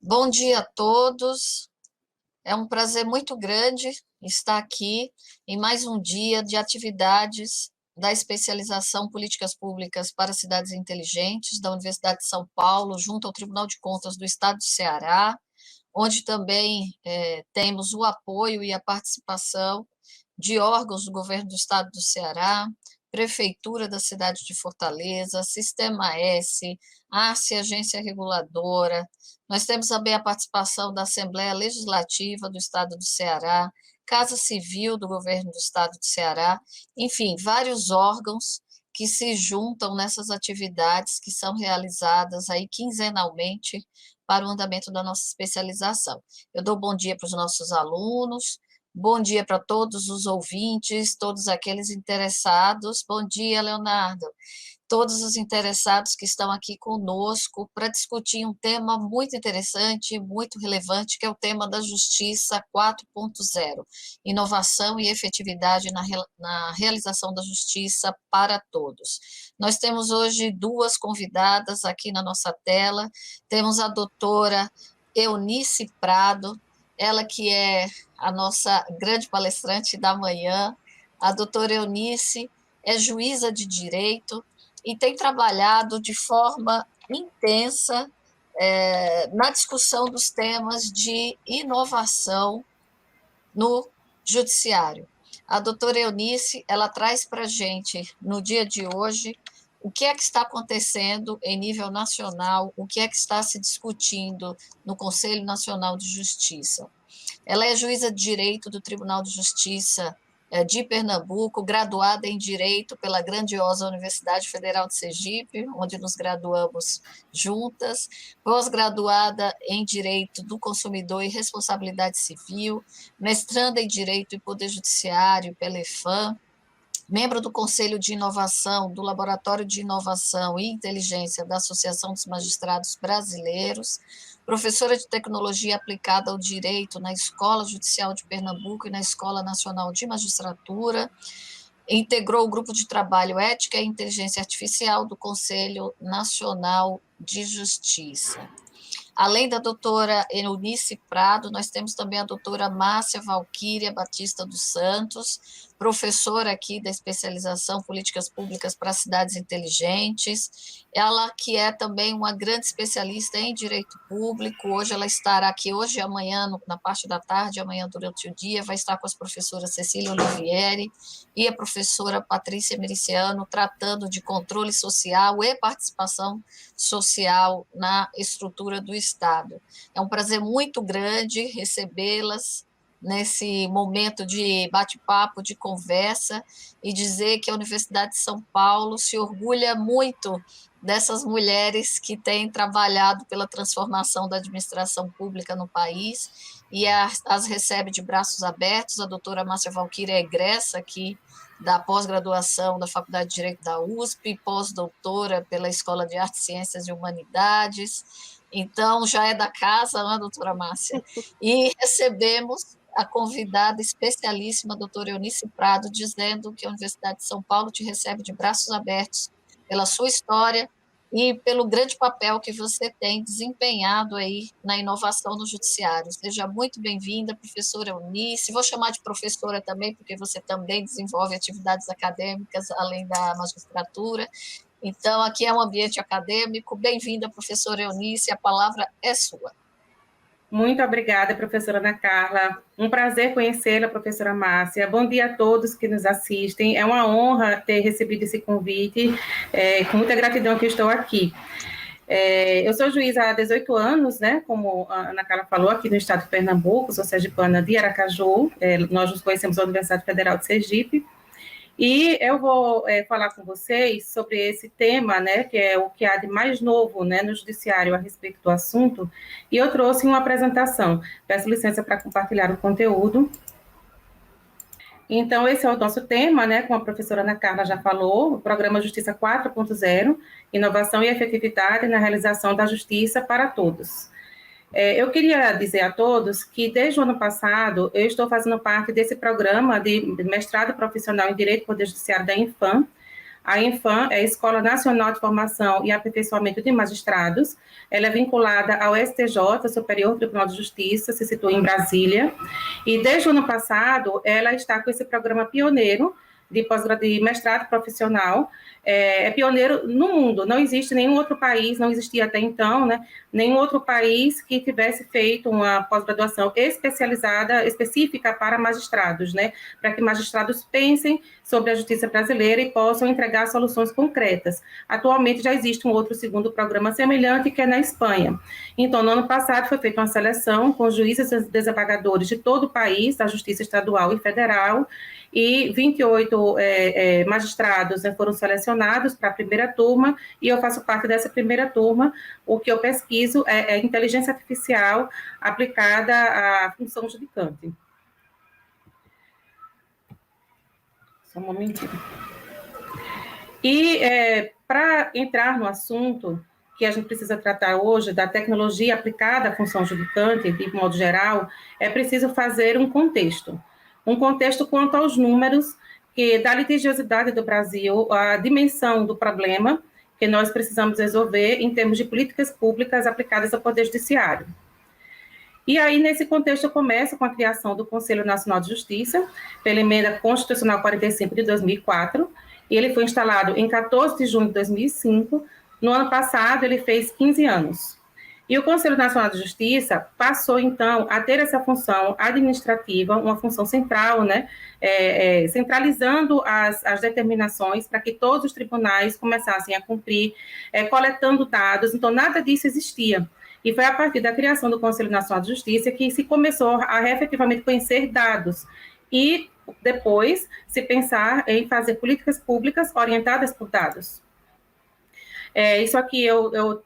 Bom dia a todos. É um prazer muito grande estar aqui em mais um dia de atividades da especialização Políticas Públicas para Cidades Inteligentes da Universidade de São Paulo, junto ao Tribunal de Contas do Estado do Ceará, onde também temos o apoio e a participação de órgãos do governo do Estado do Ceará, Prefeitura da cidade de Fortaleza, Sistema S, ARCE, Agência Reguladora. Nós temos também a participação da Assembleia Legislativa do Estado do Ceará, Casa Civil do governo do Estado do Ceará, enfim, vários órgãos que se juntam nessas atividades que são realizadas aí quinzenalmente para o andamento da nossa especialização. Eu dou bom dia para os nossos alunos, bom dia para todos os ouvintes, todos aqueles interessados. Bom dia, Leonardo. Todos os interessados que estão aqui conosco para discutir um tema muito interessante, muito relevante, que é o tema da Justiça 4.0, inovação e efetividade na realização da justiça para todos. Nós temos hoje duas convidadas aqui na nossa tela, temos a doutora Eunice Prado, ela que é a nossa grande palestrante da manhã. A doutora Eunice é juíza de direito e tem trabalhado de forma intensa na discussão dos temas de inovação no judiciário. A doutora Eunice, ela traz para a gente, no dia de hoje, o que é que está acontecendo em nível nacional, o que é que está se discutindo no Conselho Nacional de Justiça. Ela é juíza de direito do Tribunal de Justiça de Pernambuco, graduada em Direito pela grandiosa Universidade Federal de Sergipe, onde nos graduamos juntas, pós-graduada em Direito do Consumidor e Responsabilidade Civil, mestranda em Direito e Poder Judiciário pela EFAM, membro do Conselho de Inovação do Laboratório de Inovação e Inteligência da Associação dos Magistrados Brasileiros, professora de Tecnologia Aplicada ao Direito na Escola Judicial de Pernambuco e na Escola Nacional de Magistratura, integrou o grupo de trabalho Ética e Inteligência Artificial do Conselho Nacional de Justiça. Além da doutora Eunice Prado, nós temos também a doutora Márcia Valquíria Batista dos Santos, professora aqui da especialização Políticas Públicas para Cidades Inteligentes, ela que é também uma grande especialista em Direito Público, hoje ela estará aqui hoje e amanhã, na parte da tarde, amanhã durante o dia, vai estar com as professoras Cecília Olivieri e a professora Patrícia Mericiano, tratando de controle social e participação social na estrutura do Estado. É um prazer muito grande recebê-las nesse momento de bate-papo, de conversa, e dizer que a Universidade de São Paulo se orgulha muito dessas mulheres que têm trabalhado pela transformação da administração pública no país e as recebe de braços abertos. A doutora Márcia Valquíria é egressa aqui da pós-graduação da Faculdade de Direito da USP, pós-doutora pela Escola de Artes, Ciências e Humanidades. Então, já é da casa, né, doutora Márcia? E recebemos a convidada especialíssima, a doutora Eunice Prado, dizendo que a Universidade de São Paulo te recebe de braços abertos pela sua história e pelo grande papel que você tem desempenhado aí na inovação no judiciário. Seja muito bem-vinda, professora Eunice. Vou chamar de professora também, porque você também desenvolve atividades acadêmicas além da magistratura. Então, aqui é um ambiente acadêmico. Bem-vinda, professora Eunice, a palavra é sua. Muito obrigada, professora Ana Carla. Um prazer conhecê-la, professora Márcia. Bom dia a todos que nos assistem. É uma honra ter recebido esse convite. Com muita gratidão que estou aqui. Eu sou juíza há 18 anos, né? Como a Ana Carla falou, aqui no estado de Pernambuco, sou sergipana de Aracaju. Nós nos conhecemos na Universidade Federal de Sergipe. E eu vou falar com vocês sobre esse tema, né, que é o que há de mais novo, né, no judiciário a respeito do assunto, e eu trouxe uma apresentação. Peço licença para compartilhar o conteúdo. Então, esse é o nosso tema, né, como a professora Ana Carla já falou, o Programa Justiça 4.0, Inovação e Efetividade na Realização da Justiça para Todos. Eu queria dizer a todos que, desde o ano passado, eu estou fazendo parte desse programa de mestrado profissional em Direito e Poder Judiciário da INFAM, A ENFAM é a Escola Nacional de Formação e Aperfeiçoamento de Magistrados. Ela é vinculada ao STJ, Superior Tribunal de Justiça, se situa em Brasília. E desde o ano passado, ela está com esse programa pioneiro de mestrado profissional, é pioneiro no mundo. Não existe nenhum outro país, não existia até então, né, nenhum outro país que tivesse feito uma pós-graduação especializada, específica para magistrados, né, para que magistrados pensem sobre a justiça brasileira e possam entregar soluções concretas. Atualmente já existe um outro segundo programa semelhante, que é na Espanha. Então, no ano passado foi feita uma seleção com juízes e desembargadores de todo o país, da Justiça Estadual e Federal, e 28 magistrados, né, foram selecionados para a primeira turma, e eu faço parte dessa primeira turma. O que eu pesquiso é inteligência artificial aplicada à função judicante. Só um momentinho. E para entrar no assunto que a gente precisa tratar hoje, da tecnologia aplicada à função judicante, de modo geral, é preciso fazer um contexto quanto aos números, que da litigiosidade do Brasil, a dimensão do problema que nós precisamos resolver em termos de políticas públicas aplicadas ao Poder Judiciário. E aí, nesse contexto, eu começo com a criação do Conselho Nacional de Justiça, pela Emenda Constitucional 45 de 2004, e ele foi instalado em 14 de junho de 2005. No ano passado, ele fez 15 anos. E o Conselho Nacional de Justiça passou, então, a ter essa função administrativa, uma função central, né, centralizando as determinações para que todos os tribunais começassem a cumprir, coletando dados. Então, nada disso existia. E foi a partir da criação do Conselho Nacional de Justiça que se começou a efetivamente conhecer dados e depois se pensar em fazer políticas públicas orientadas por dados. Isso aqui eu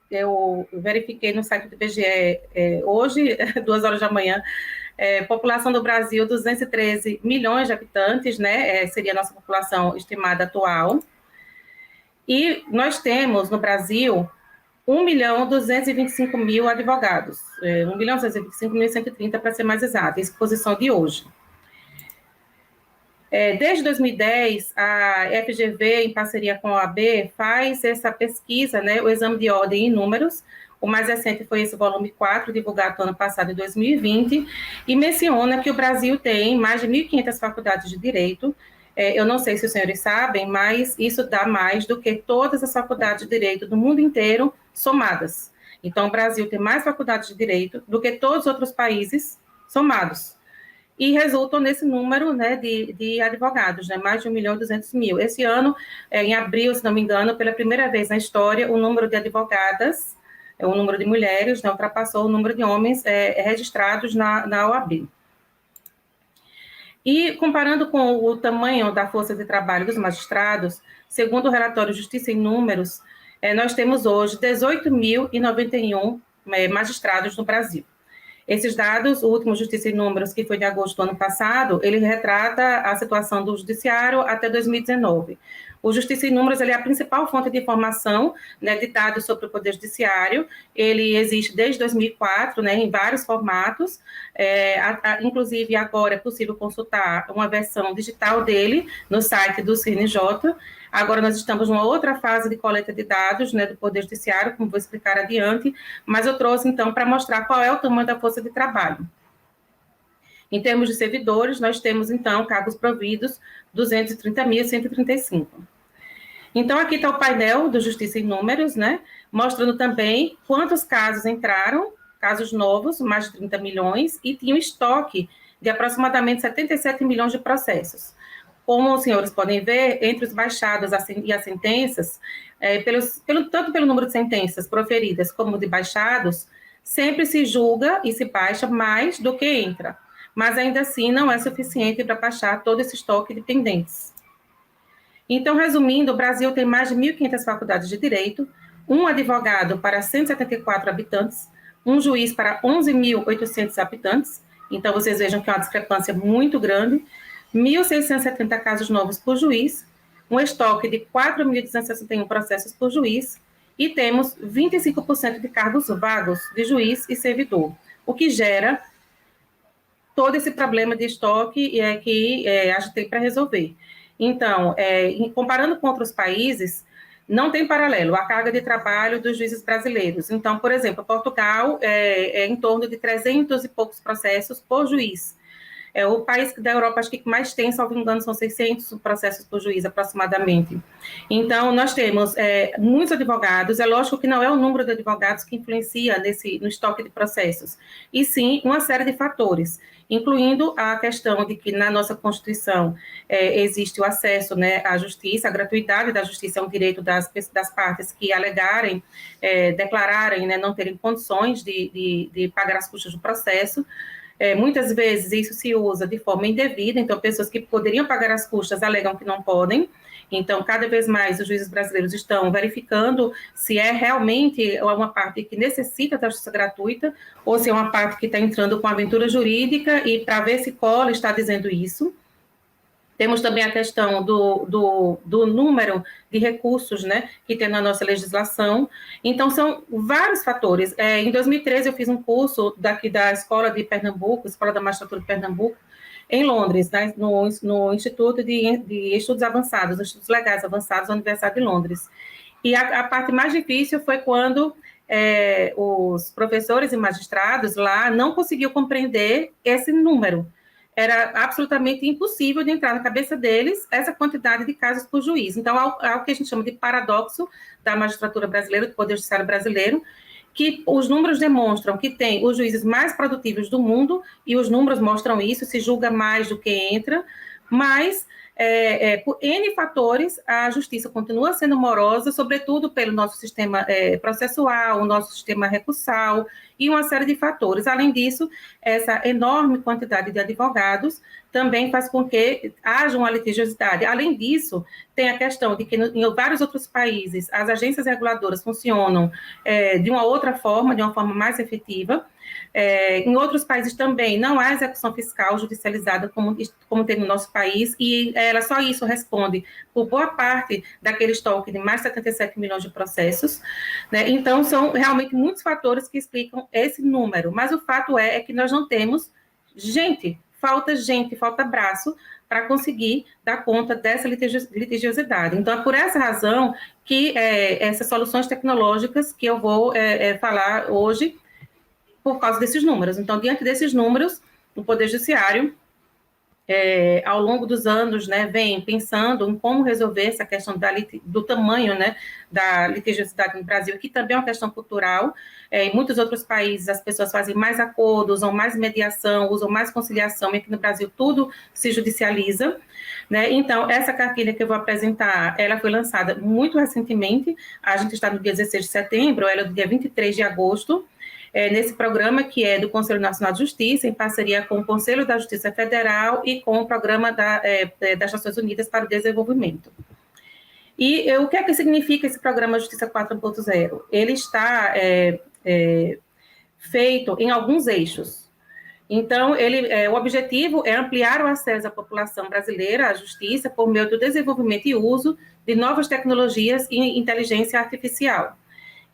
verifiquei no site do IBGE hoje, 2 horas da manhã. População do Brasil, 213 milhões de habitantes, né? Seria a nossa população estimada atual. E nós temos no Brasil 1.225.000 advogados, 1.225.130 para ser mais exato, exposição de hoje. Desde 2010, a FGV, em parceria com a OAB, faz essa pesquisa, né, o exame de ordem em números. O mais recente foi esse volume 4, divulgado no ano passado, em 2020, e menciona que o Brasil tem mais de 1.500 faculdades de direito. Eu não sei se os senhores sabem, mas isso dá mais do que todas as faculdades de direito do mundo inteiro somadas. Então, o Brasil tem mais faculdades de direito do que todos os outros países somados. E resultam nesse número, né, de advogados, né, mais de 1.200.000. Esse ano, em abril, se não me engano, pela primeira vez na história, o número de advogadas, o número de mulheres, né, ultrapassou o número de homens registrados na OAB. E comparando com o tamanho da força de trabalho dos magistrados, segundo o relatório Justiça em Números, nós temos hoje 18.091 magistrados no Brasil. Esses dados, o último Justiça em Números, que foi de agosto do ano passado, ele retrata a situação do judiciário até 2019. O Justiça em Números ele é a principal fonte de informação, né, de dados sobre o Poder Judiciário. Ele existe desde 2004, né, em vários formatos. Inclusive, agora é possível consultar uma versão digital dele no site do CNJ. Agora nós estamos numa outra fase de coleta de dados, né, do Poder Judiciário, como vou explicar adiante, mas eu trouxe, então, para mostrar qual é o tamanho da força de trabalho. Em termos de servidores, nós temos, então, cargos providos, 230.135. Então, aqui está o painel do Justiça em Números, né, mostrando também quantos casos entraram, casos novos, mais de 30 milhões, e tinha um estoque de aproximadamente 77 milhões de processos. Como os senhores podem ver, entre os baixados e as sentenças, tanto pelo número de sentenças proferidas como de baixados, sempre se julga e se baixa mais do que entra, mas ainda assim não é suficiente para baixar todo esse estoque de pendentes. Então, resumindo, o Brasil tem mais de 1.500 faculdades de direito, um advogado para 174 habitantes, um juiz para 11.800 habitantes, então vocês vejam que é uma discrepância muito grande, 1.670 casos novos por juiz, um estoque de 4.261 processos por juiz, e temos 25% de cargos vagos de juiz e servidor, o que gera todo esse problema de estoque que a gente tem para resolver. Então, comparando com outros países, não tem paralelo a carga de trabalho dos juízes brasileiros. Então, por exemplo, Portugal é em torno de 300 e poucos processos por juiz. É o país da Europa, acho que mais tem, salvo engano, são 600 processos por juiz, aproximadamente. Então, nós temos muitos advogados, é lógico que não é o número de advogados que influencia no estoque de processos, e sim uma série de fatores, incluindo a questão de que na nossa Constituição existe o acesso, né, à justiça, a gratuidade da justiça é um direito das partes que alegarem, declararem, né, não terem condições de pagar as custas do processo. Muitas vezes isso se usa de forma indevida, então pessoas que poderiam pagar as custas alegam que não podem. Então, cada vez mais os juízes brasileiros estão verificando se é realmente uma parte que necessita da justiça gratuita ou se é uma parte que está entrando com aventura jurídica e para ver se cola está dizendo isso. Temos também a questão do número de recursos, né, que tem na nossa legislação. Então, são vários fatores. Em 2013, eu fiz um curso daqui da Escola de Pernambuco, Escola da Magistratura de Pernambuco, em Londres, né, no Instituto de Estudos Avançados, Estudos Legais Avançados da Universidade de Londres. E a parte mais difícil foi quando os professores e magistrados lá não conseguiam compreender esse número. Era absolutamente impossível de entrar na cabeça deles essa quantidade de casos por juiz. Então, é o que a gente chama de paradoxo da magistratura brasileira, do Poder Judiciário brasileiro, que os números demonstram que tem os juízes mais produtivos do mundo, e os números mostram isso, se julga mais do que entra, mas por N fatores, a justiça continua sendo morosa, sobretudo pelo nosso sistema processual, o nosso sistema recursal e uma série de fatores. Além disso, essa enorme quantidade de advogados também faz com que haja uma litigiosidade. Além disso, tem a questão de que em vários outros países as agências reguladoras funcionam de uma outra forma, de uma forma mais efetiva. Em outros países também não há execução fiscal judicializada como tem no nosso país, e ela só isso responde por boa parte daquele estoque de mais de 77 milhões de processos, né? Então, são realmente muitos fatores que explicam esse número, mas o fato é que nós não temos gente, falta braço para conseguir dar conta dessa litigiosidade. Então, é por essa razão que essas soluções tecnológicas que eu vou falar hoje, por causa desses números. Então, diante desses números, o Poder Judiciário, ao longo dos anos, né, vem pensando em como resolver essa questão do tamanho, né, da litigiosidade no Brasil, que também é uma questão cultural. Em muitos outros países, as pessoas fazem mais acordos, usam mais mediação, usam mais conciliação, e aqui no Brasil tudo se judicializa, né? Então, essa cartilha que eu vou apresentar, ela foi lançada muito recentemente, a gente está no dia 16 de setembro, ela é do dia 23 de agosto, nesse programa que é do Conselho Nacional de Justiça, em parceria com o Conselho da Justiça Federal e com o Programa das Nações Unidas para o Desenvolvimento. E o que é que significa esse Programa Justiça 4.0? Ele está feito em alguns eixos. Então, o objetivo é ampliar o acesso da população brasileira à justiça por meio do desenvolvimento e uso de novas tecnologias e inteligência artificial.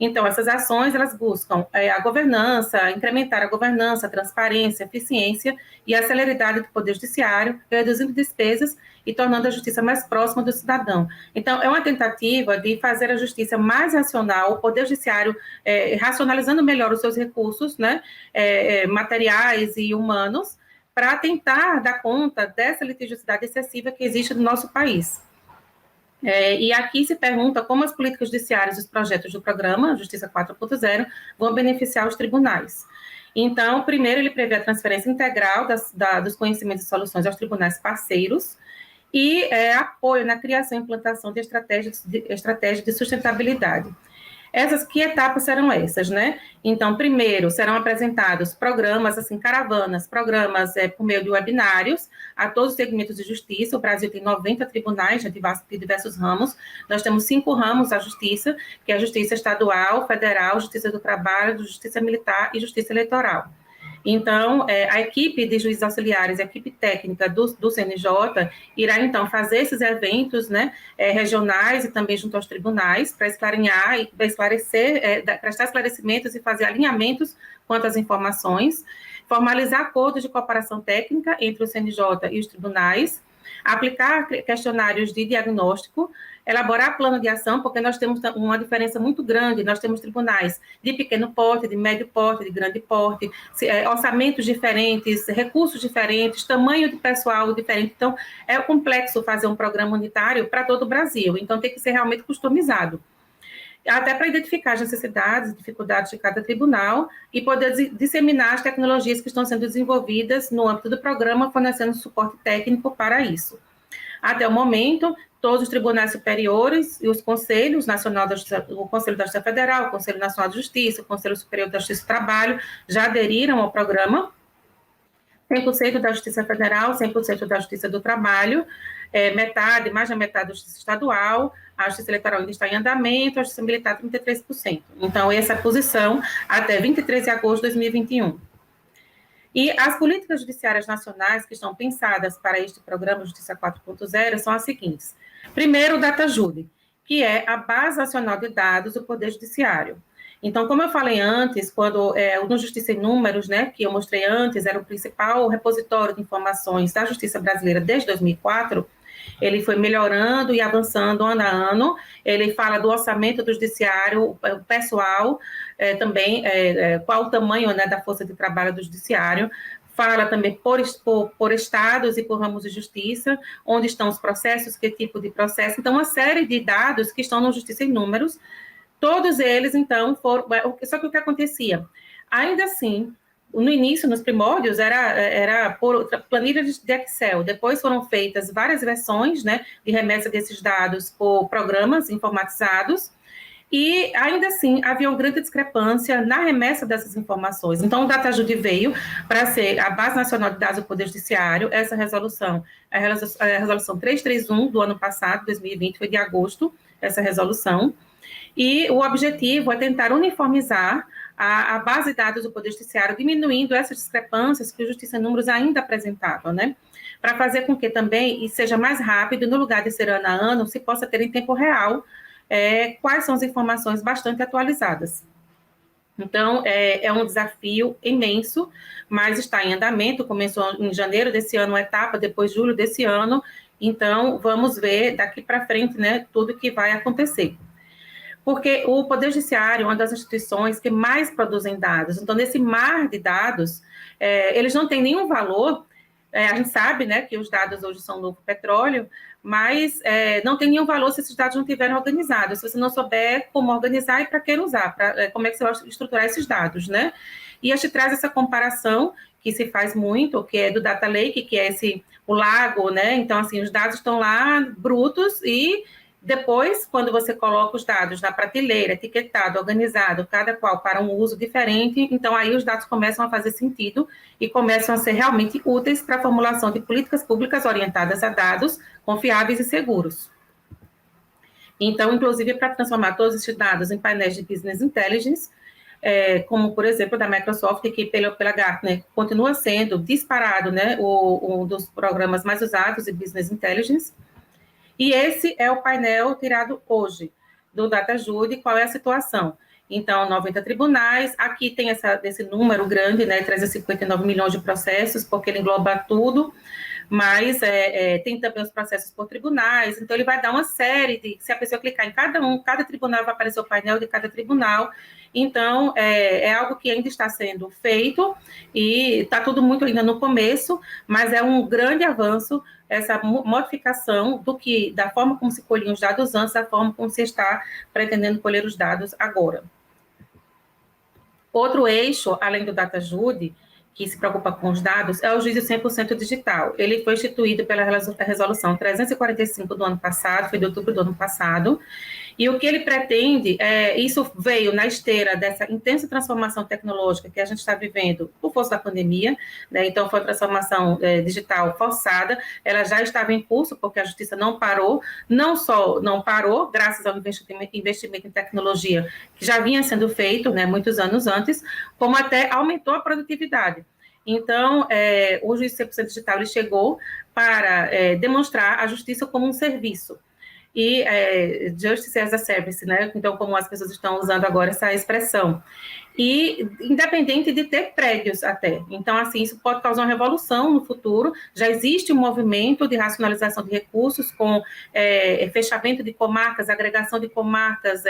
Então, essas ações, elas buscam a governança, incrementar a governança, a transparência, a eficiência e a celeridade do Poder Judiciário, reduzindo despesas e tornando a justiça mais próxima do cidadão. Então, é uma tentativa de fazer a justiça mais racional, o Poder Judiciário racionalizando melhor os seus recursos, né, materiais e humanos, para tentar dar conta dessa litigiosidade excessiva que existe no nosso país. E aqui se pergunta como as políticas judiciárias e os projetos do programa Justiça 4.0 vão beneficiar os tribunais. Então, primeiro, ele prevê a transferência integral dos conhecimentos e soluções aos tribunais parceiros e apoio na criação e implantação de estratégias de sustentabilidade. Que etapas serão essas, né? Então, primeiro, serão apresentados programas, assim, caravanas, programas por meio de webinários a todos os segmentos de justiça. O Brasil tem 90 tribunais de diversos ramos. Nós temos 5 ramos da justiça, que é a justiça estadual, federal, justiça do trabalho, justiça militar e justiça eleitoral. Então, a equipe de juízes auxiliares, a equipe técnica do CNJ, irá, então, fazer esses eventos, né, regionais e também junto aos tribunais, para esclarecer e prestar esclarecimentos e fazer alinhamentos quanto às informações, formalizar acordos de cooperação técnica entre o CNJ e os tribunais, Aplicar questionários de diagnóstico, elaborar plano de ação, porque nós temos uma diferença muito grande, nós temos tribunais de pequeno porte, de médio porte, de grande porte, orçamentos diferentes, recursos diferentes, tamanho de pessoal diferente, então é complexo fazer um programa unitário para todo o Brasil, então tem que ser realmente customizado, até para identificar as necessidades e dificuldades de cada tribunal e poder disseminar as tecnologias que estão sendo desenvolvidas no âmbito do programa, fornecendo suporte técnico para isso. Até o momento, todos os tribunais superiores e os conselhos nacional da Justiça, o Conselho da Justiça Federal, o Conselho Nacional de Justiça, o Conselho Superior da Justiça do Trabalho, já aderiram ao programa. 100% da Justiça Federal, 100% da Justiça do Trabalho, mais da metade da Justiça Estadual, a Justiça Eleitoral ainda está em andamento, a Justiça Militar 33%. Então, essa é a posição até 23 de agosto de 2021. E as políticas judiciárias nacionais que estão pensadas para este programa Justiça 4.0 são as seguintes. Primeiro, o DataJude, que é a base nacional de dados do Poder Judiciário. Então, como eu falei antes, quando no Justiça em Números, né, que eu mostrei antes, era o principal repositório de informações da Justiça brasileira desde 2004, ele foi melhorando e avançando ano a ano. Ele fala do orçamento do judiciário, o pessoal, também qual o tamanho, né, da força de trabalho do judiciário. Fala também por estados e por ramos de justiça, onde estão os processos, que tipo de processo. Então, uma série de dados que estão no Justiça em Números, todos eles, então, foram... Só que o que acontecia? Ainda assim, no início, nos primórdios, era por planilha de Excel. Depois foram feitas várias versões, né, de remessa desses dados por programas informatizados, e ainda assim havia uma grande discrepância na remessa dessas informações. Então, o DataJude veio para ser a Base Nacional de Dados do Poder Judiciário. Essa resolução, a resolução 331 do ano passado, 2020, foi de agosto, essa resolução. E o objetivo é tentar uniformizar a base de dados do Poder Judiciário, diminuindo essas discrepâncias que o Justiça em Números ainda apresentava, né? Para fazer com que também seja mais rápido, no lugar de ser ano a ano, se possa ter em tempo real quais são as informações bastante atualizadas. Então, é um desafio imenso, mas está em andamento, começou em janeiro desse ano, uma etapa, depois julho desse ano, então vamos ver daqui para frente, né, tudo que vai acontecer. Porque o Poder Judiciário é uma das instituições que mais produzem dados. Então, nesse mar de dados, eles não têm nenhum valor. A gente sabe, né, que os dados hoje são novo petróleo, mas não tem nenhum valor se esses dados não estiverem organizados. Se você não souber como organizar e para que usar, como é que você vai estruturar esses dados, né? E a gente traz essa comparação que se faz muito, que é do Data Lake, que é o lago, né? Então, assim, os dados estão lá brutos e depois, quando você coloca os dados na prateleira, etiquetado, organizado, cada qual para um uso diferente, então aí os dados começam a fazer sentido e começam a ser realmente úteis para a formulação de políticas públicas orientadas a dados confiáveis e seguros. Então, inclusive, para transformar todos esses dados em painéis de Business Intelligence, como, por exemplo, da Microsoft, que pela Gartner continua sendo disparado, né, um dos programas mais usados de Business Intelligence. E esse é o painel tirado hoje do DataJude. Qual é a situação? Então, 90 tribunais, aqui tem esse número grande, né, 359 milhões de processos, porque ele engloba tudo, mas tem também os processos por tribunais, então ele vai dar uma série se a pessoa clicar em cada tribunal vai aparecer o painel de cada tribunal, então é algo que ainda está sendo feito e está tudo muito ainda no começo, mas é um grande avanço essa modificação da forma como se colhiam os dados antes, da forma como se está pretendendo colher os dados agora. Outro eixo, além do DataJude, que se preocupa com os dados, é o juízo 100% digital. Ele foi instituído pela resolução 345 do ano passado, foi de outubro do ano passado, e o que ele pretende, isso veio na esteira dessa intensa transformação tecnológica que a gente está vivendo por força da pandemia, né? Então foi uma transformação digital forçada, ela já estava em curso, porque a justiça não parou, não só não parou, graças ao investimento em tecnologia que já vinha sendo feito, né, muitos anos antes, como até aumentou a produtividade. Então, o juízo 100% digital ele chegou para demonstrar a justiça como um serviço. e Justice as a Service, né? Então, como as pessoas estão usando agora essa expressão. E independente de ter prédios até. Então, assim, isso pode causar uma revolução no futuro. Já existe um movimento de racionalização de recursos com fechamento de comarcas, agregação de comarcas,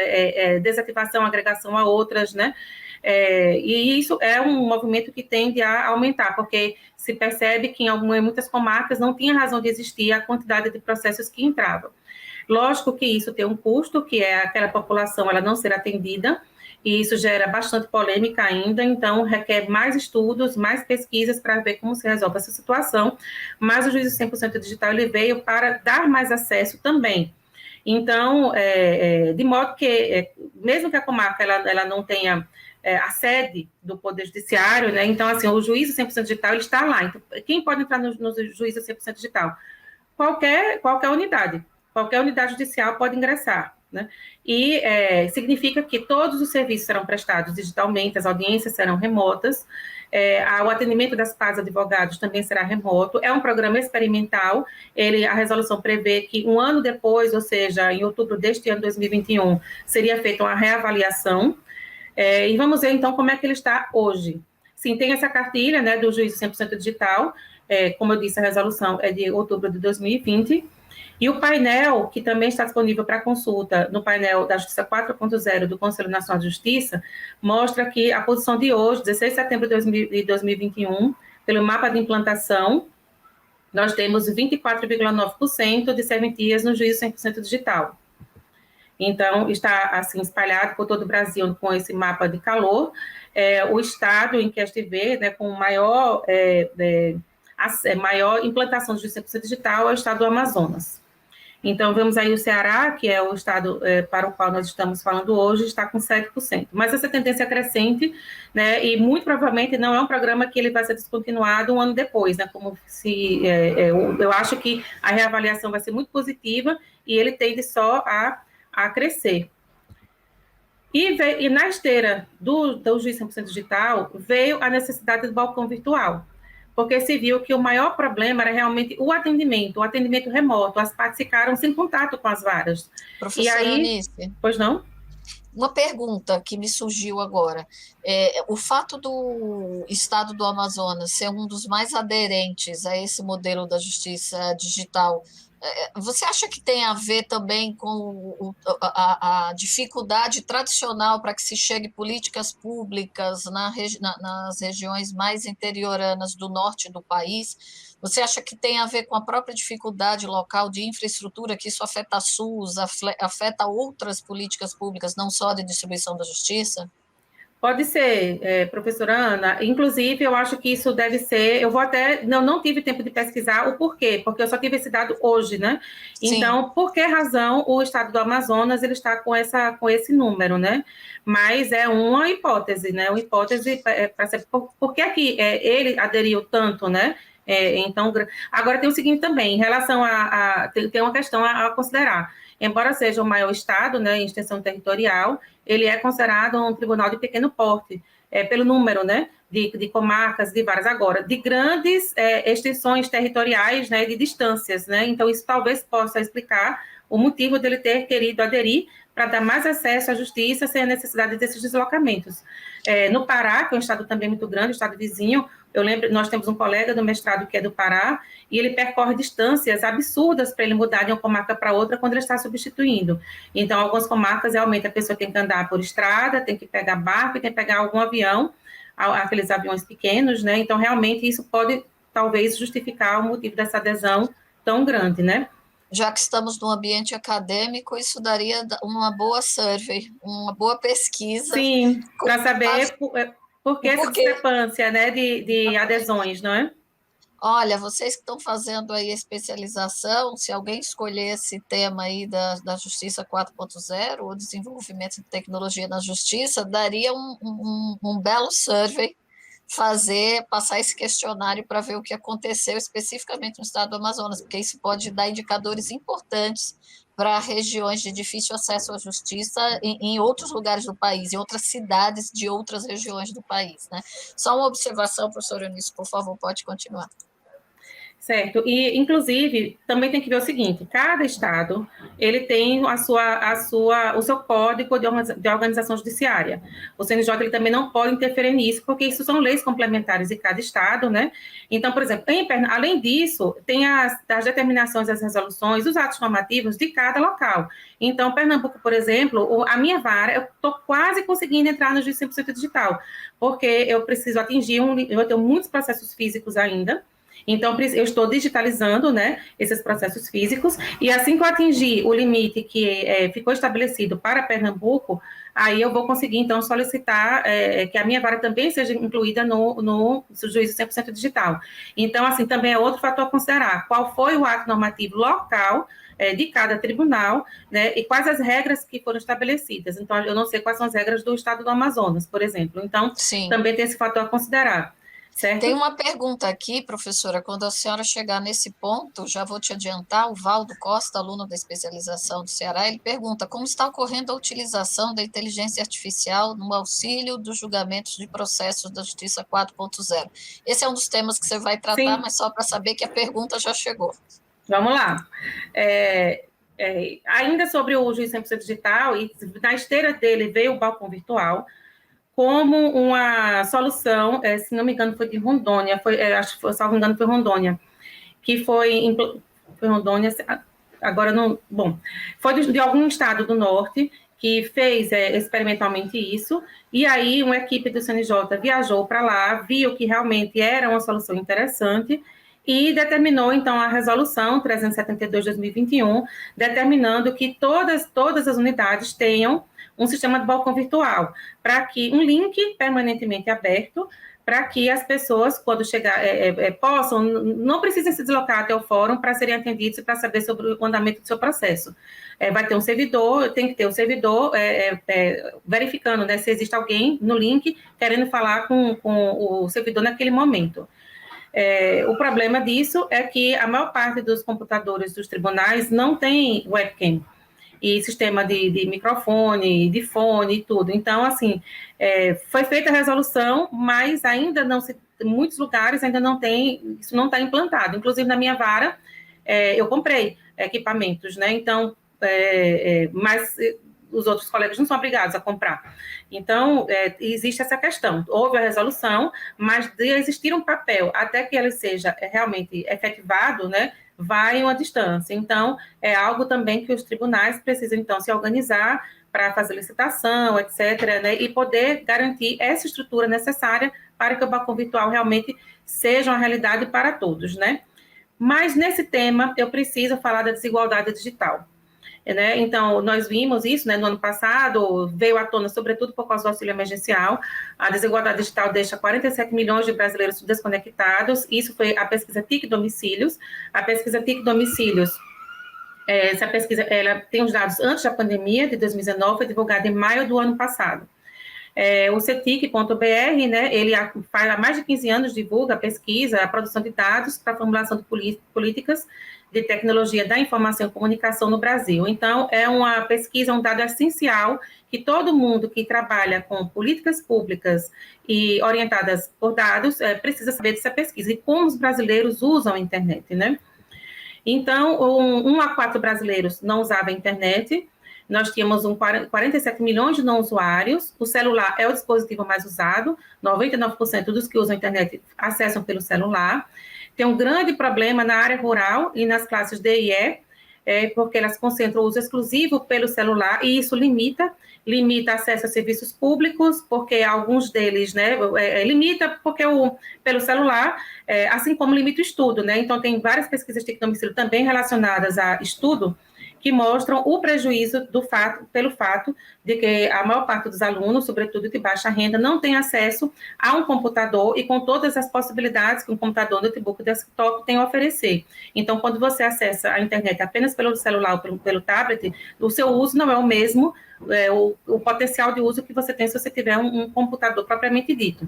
desativação, agregação a outras, né? E isso é um movimento que tende a aumentar, porque se percebe que em muitas comarcas não tinha razão de existir a quantidade de processos que entravam. Lógico que isso tem um custo, que é aquela população ela não ser atendida, e isso gera bastante polêmica ainda, então requer mais estudos, mais pesquisas para ver como se resolve essa situação, mas o juízo 100% digital ele veio para dar mais acesso também. Então, de modo que, mesmo que a comarca ela não tenha a sede do Poder Judiciário, né, então, assim, o juízo 100% digital ele está lá. Então, quem pode entrar no juízo 100% digital? Qualquer unidade judicial pode ingressar, né? E significa que todos os serviços serão prestados digitalmente, as audiências serão remotas, o atendimento das partes advogados também será remoto. É um programa experimental, a resolução prevê que um ano depois, ou seja, em outubro deste ano 2021, seria feita uma reavaliação, e vamos ver então como é que ele está hoje. Sim, tem essa cartilha, né, do juízo 100% digital, como eu disse, a resolução é de outubro de 2020, e o painel, que também está disponível para consulta no painel da Justiça 4.0 do Conselho Nacional de Justiça, mostra que a posição de hoje, 16 de setembro de 2021, pelo mapa de implantação, nós temos 24,9% de serventias no juízo 100% digital. Então, está assim espalhado por todo o Brasil com esse mapa de calor. O estado em que estiver, né, com maior implantação do juízo 100% digital é o estado do Amazonas. Então, vemos aí o Ceará, que é o estado para o qual nós estamos falando hoje, está com 7%. Mas essa tendência é crescente, né, e muito provavelmente não é um programa que ele vai ser descontinuado um ano depois, né, como se... eu acho que a reavaliação vai ser muito positiva e ele tende só a crescer. E na esteira do juiz 100% digital, veio a necessidade do balcão virtual, porque se viu que o maior problema era realmente o atendimento remoto, as partes ficaram sem contato com as varas. Professora Eunice, pois não? Uma pergunta que me surgiu agora. O fato do estado do Amazonas ser um dos mais aderentes a esse modelo da justiça digital, você acha que tem a ver também com a dificuldade tradicional para que se chegue políticas públicas nas regiões mais interioranas do norte do país? Você acha que tem a ver com a própria dificuldade local de infraestrutura, que isso afeta a SUS, afeta outras políticas públicas, não só de distribuição da justiça? Pode ser, professora Ana. Inclusive, eu acho que isso deve ser. Eu vou até. Não tive tempo de pesquisar o porquê, porque eu só tive esse dado hoje, né? Sim. Então, por que razão o estado do Amazonas ele está com esse número, né? Mas é uma hipótese, né? Uma hipótese para ser. Por que aqui ele aderiu tanto, né? Então, agora tem o seguinte também, em relação tem uma questão a considerar. Embora seja o maior estado, né, em extensão territorial, ele é considerado um tribunal de pequeno porte, pelo número, né, de comarcas, de várias agora, de grandes extensões territoriais, né, de distâncias, né, então isso talvez possa explicar o motivo dele ter querido aderir para dar mais acesso à justiça sem a necessidade desses deslocamentos. No Pará, que é um estado também muito grande, um estado vizinho, eu lembro, nós temos um colega do mestrado que é do Pará, e ele percorre distâncias absurdas para ele mudar de uma comarca para outra quando ele está substituindo. Então, algumas comarcas, realmente, a pessoa tem que andar por estrada, tem que pegar barco, tem que pegar algum avião, aqueles aviões pequenos, né? Então, realmente, isso pode, talvez, justificar o motivo dessa adesão tão grande, né? Já que estamos no ambiente acadêmico, isso daria uma boa survey, uma boa pesquisa. Sim, para saber por que essa discrepância, né, de adesões, não é? Olha, vocês que estão fazendo aí a especialização, se alguém escolher esse tema aí da Justiça 4.0, o desenvolvimento de tecnologia na justiça, daria um belo survey, passar esse questionário para ver o que aconteceu especificamente no estado do Amazonas, porque isso pode dar indicadores importantes para regiões de difícil acesso à justiça em outros lugares do país, em outras cidades de outras regiões do país, né? Só uma observação, professora Eunice, por favor, pode continuar. Certo, e inclusive também tem que ver o seguinte: cada estado ele tem o seu código de organização judiciária. O CNJ ele também não pode interferir nisso, porque isso são leis complementares de cada estado, né? Então, por exemplo, além disso, tem as determinações, as resoluções, os atos normativos de cada local. Então, Pernambuco, por exemplo, a minha vara, eu estou quase conseguindo entrar no Juiz 100% digital, porque eu preciso atingir eu tenho muitos processos físicos ainda. Então, eu estou digitalizando, né, esses processos físicos, e assim que eu atingir o limite que ficou estabelecido para Pernambuco, aí eu vou conseguir, então, solicitar que a minha vara também seja incluída no juízo 100% digital. Então, assim, também é outro fator a considerar. Qual foi o ato normativo local de cada tribunal, né, e quais as regras que foram estabelecidas. Então, eu não sei quais são as regras do estado do Amazonas, por exemplo. Então, Sim. também tem esse fator a considerar. Certo? Tem uma pergunta aqui, professora, quando a senhora chegar nesse ponto, já vou te adiantar, o Valdo Costa, aluno da especialização do Ceará, ele pergunta como está ocorrendo a utilização da inteligência artificial no auxílio dos julgamentos de processos da Justiça 4.0. Esse é um dos temas que você vai tratar, Sim. mas só para saber que a pergunta já chegou. Vamos lá. Ainda sobre o Juiz 100% digital, e na esteira dele veio o balcão virtual, como uma solução, se não me engano, foi de Rondônia, acho que, salvo engano, foi Rondônia, que foi Rondônia, agora não, bom, foi de algum estado do norte que fez experimentalmente isso, e aí uma equipe do CNJ viajou para lá, viu que realmente era uma solução interessante, e determinou, então, a resolução 372/2021, determinando que todas as unidades tenham um sistema de balcão virtual, para que um link permanentemente aberto, para que as pessoas, quando chegar, possam, não precisem se deslocar até o fórum para serem atendidos e para saber sobre o andamento do seu processo. Vai ter um servidor, tem que ter um servidor verificando, né, se existe alguém no link querendo falar com o servidor naquele momento. O problema disso é que a maior parte dos computadores dos tribunais não tem webcam e sistema de microfone, de fone e tudo. Então, assim, foi feita a resolução, mas ainda não se, em muitos lugares ainda não tem, isso não está implantado. Inclusive, na minha vara, eu comprei equipamentos, né? Então, mas os outros colegas não são obrigados a comprar. Então, existe essa questão. Houve a resolução, mas de existir um papel até que ele seja realmente efetivado, né? Vai uma distância. Então, é algo também que os tribunais precisam, então, se organizar para fazer licitação, etc., né, e poder garantir essa estrutura necessária para que o balcão virtual realmente seja uma realidade para todos, né? Mas, nesse tema, eu preciso falar da desigualdade digital. Né? Então, nós vimos isso, né, no ano passado, veio à tona, sobretudo por causa do auxílio emergencial. A desigualdade digital deixa 47 milhões de brasileiros desconectados. Isso foi a pesquisa TIC Domicílios. A pesquisa TIC Domicílios, essa pesquisa, ela tem os dados antes da pandemia, de 2019, foi divulgada em maio do ano passado. O CETIC.br, né, ele há mais de 15 anos divulga a pesquisa, a produção de dados para a formulação de políticas de tecnologia da informação e comunicação no Brasil. Então, é uma pesquisa, um dado essencial que todo mundo que trabalha com políticas públicas e orientadas por dados precisa saber dessa pesquisa e como os brasileiros usam a internet, né? Então, 1 a 4 brasileiros não usavam a internet. Nós tínhamos 47 milhões de não usuários. O celular é o dispositivo mais usado. 99% dos que usam a internet acessam pelo celular. Tem um grande problema na área rural e nas classes D e E, porque elas concentram o uso exclusivo pelo celular, e isso limita acesso a serviços públicos, porque alguns deles, né, limita porque pelo celular, assim como limita o estudo, né, então tem várias pesquisas de domicílio também relacionadas a estudo, que mostram o prejuízo pelo fato de que a maior parte dos alunos, sobretudo de baixa renda, não tem acesso a um computador e com todas as possibilidades que um computador, notebook, desktop tem a oferecer. Então, quando você acessa a internet apenas pelo celular ou pelo tablet, o seu uso não é o mesmo, o potencial de uso que você tem se você tiver um computador propriamente dito.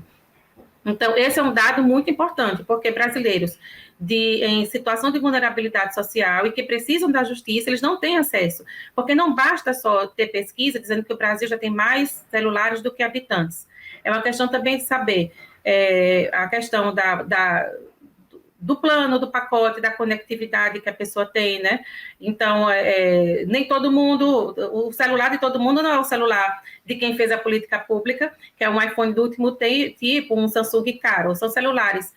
Então, esse é um dado muito importante, porque brasileiros em situação de vulnerabilidade social e que precisam da justiça, eles não têm acesso, porque não basta só ter pesquisa dizendo que o Brasil já tem mais celulares do que habitantes. É uma questão também de saber a questão do plano, do pacote, da conectividade que a pessoa tem, né? Então, nem todo mundo, o celular de todo mundo não é o celular de quem fez a política pública, que é um iPhone do último tipo, um Samsung caro. São celulares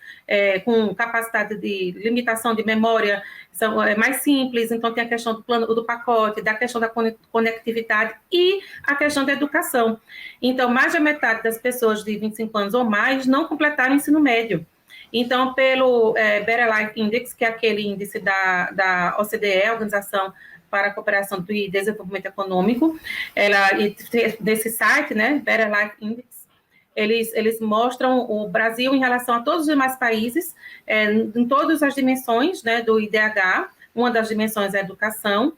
com capacidade de limitação de memória, são mais simples, então tem a questão do plano, do pacote, da questão da conectividade e a questão da educação. Então, mais da metade das pessoas de 25 anos ou mais não completaram o ensino médio. Então, pelo Better Life Index, que é aquele índice da OCDE, Organização para a Cooperação e Desenvolvimento Econômico, desse site, né, Better Life Index, eles mostram o Brasil em relação a todos os demais países, em todas as dimensões, né, do IDH. Uma das dimensões é a educação,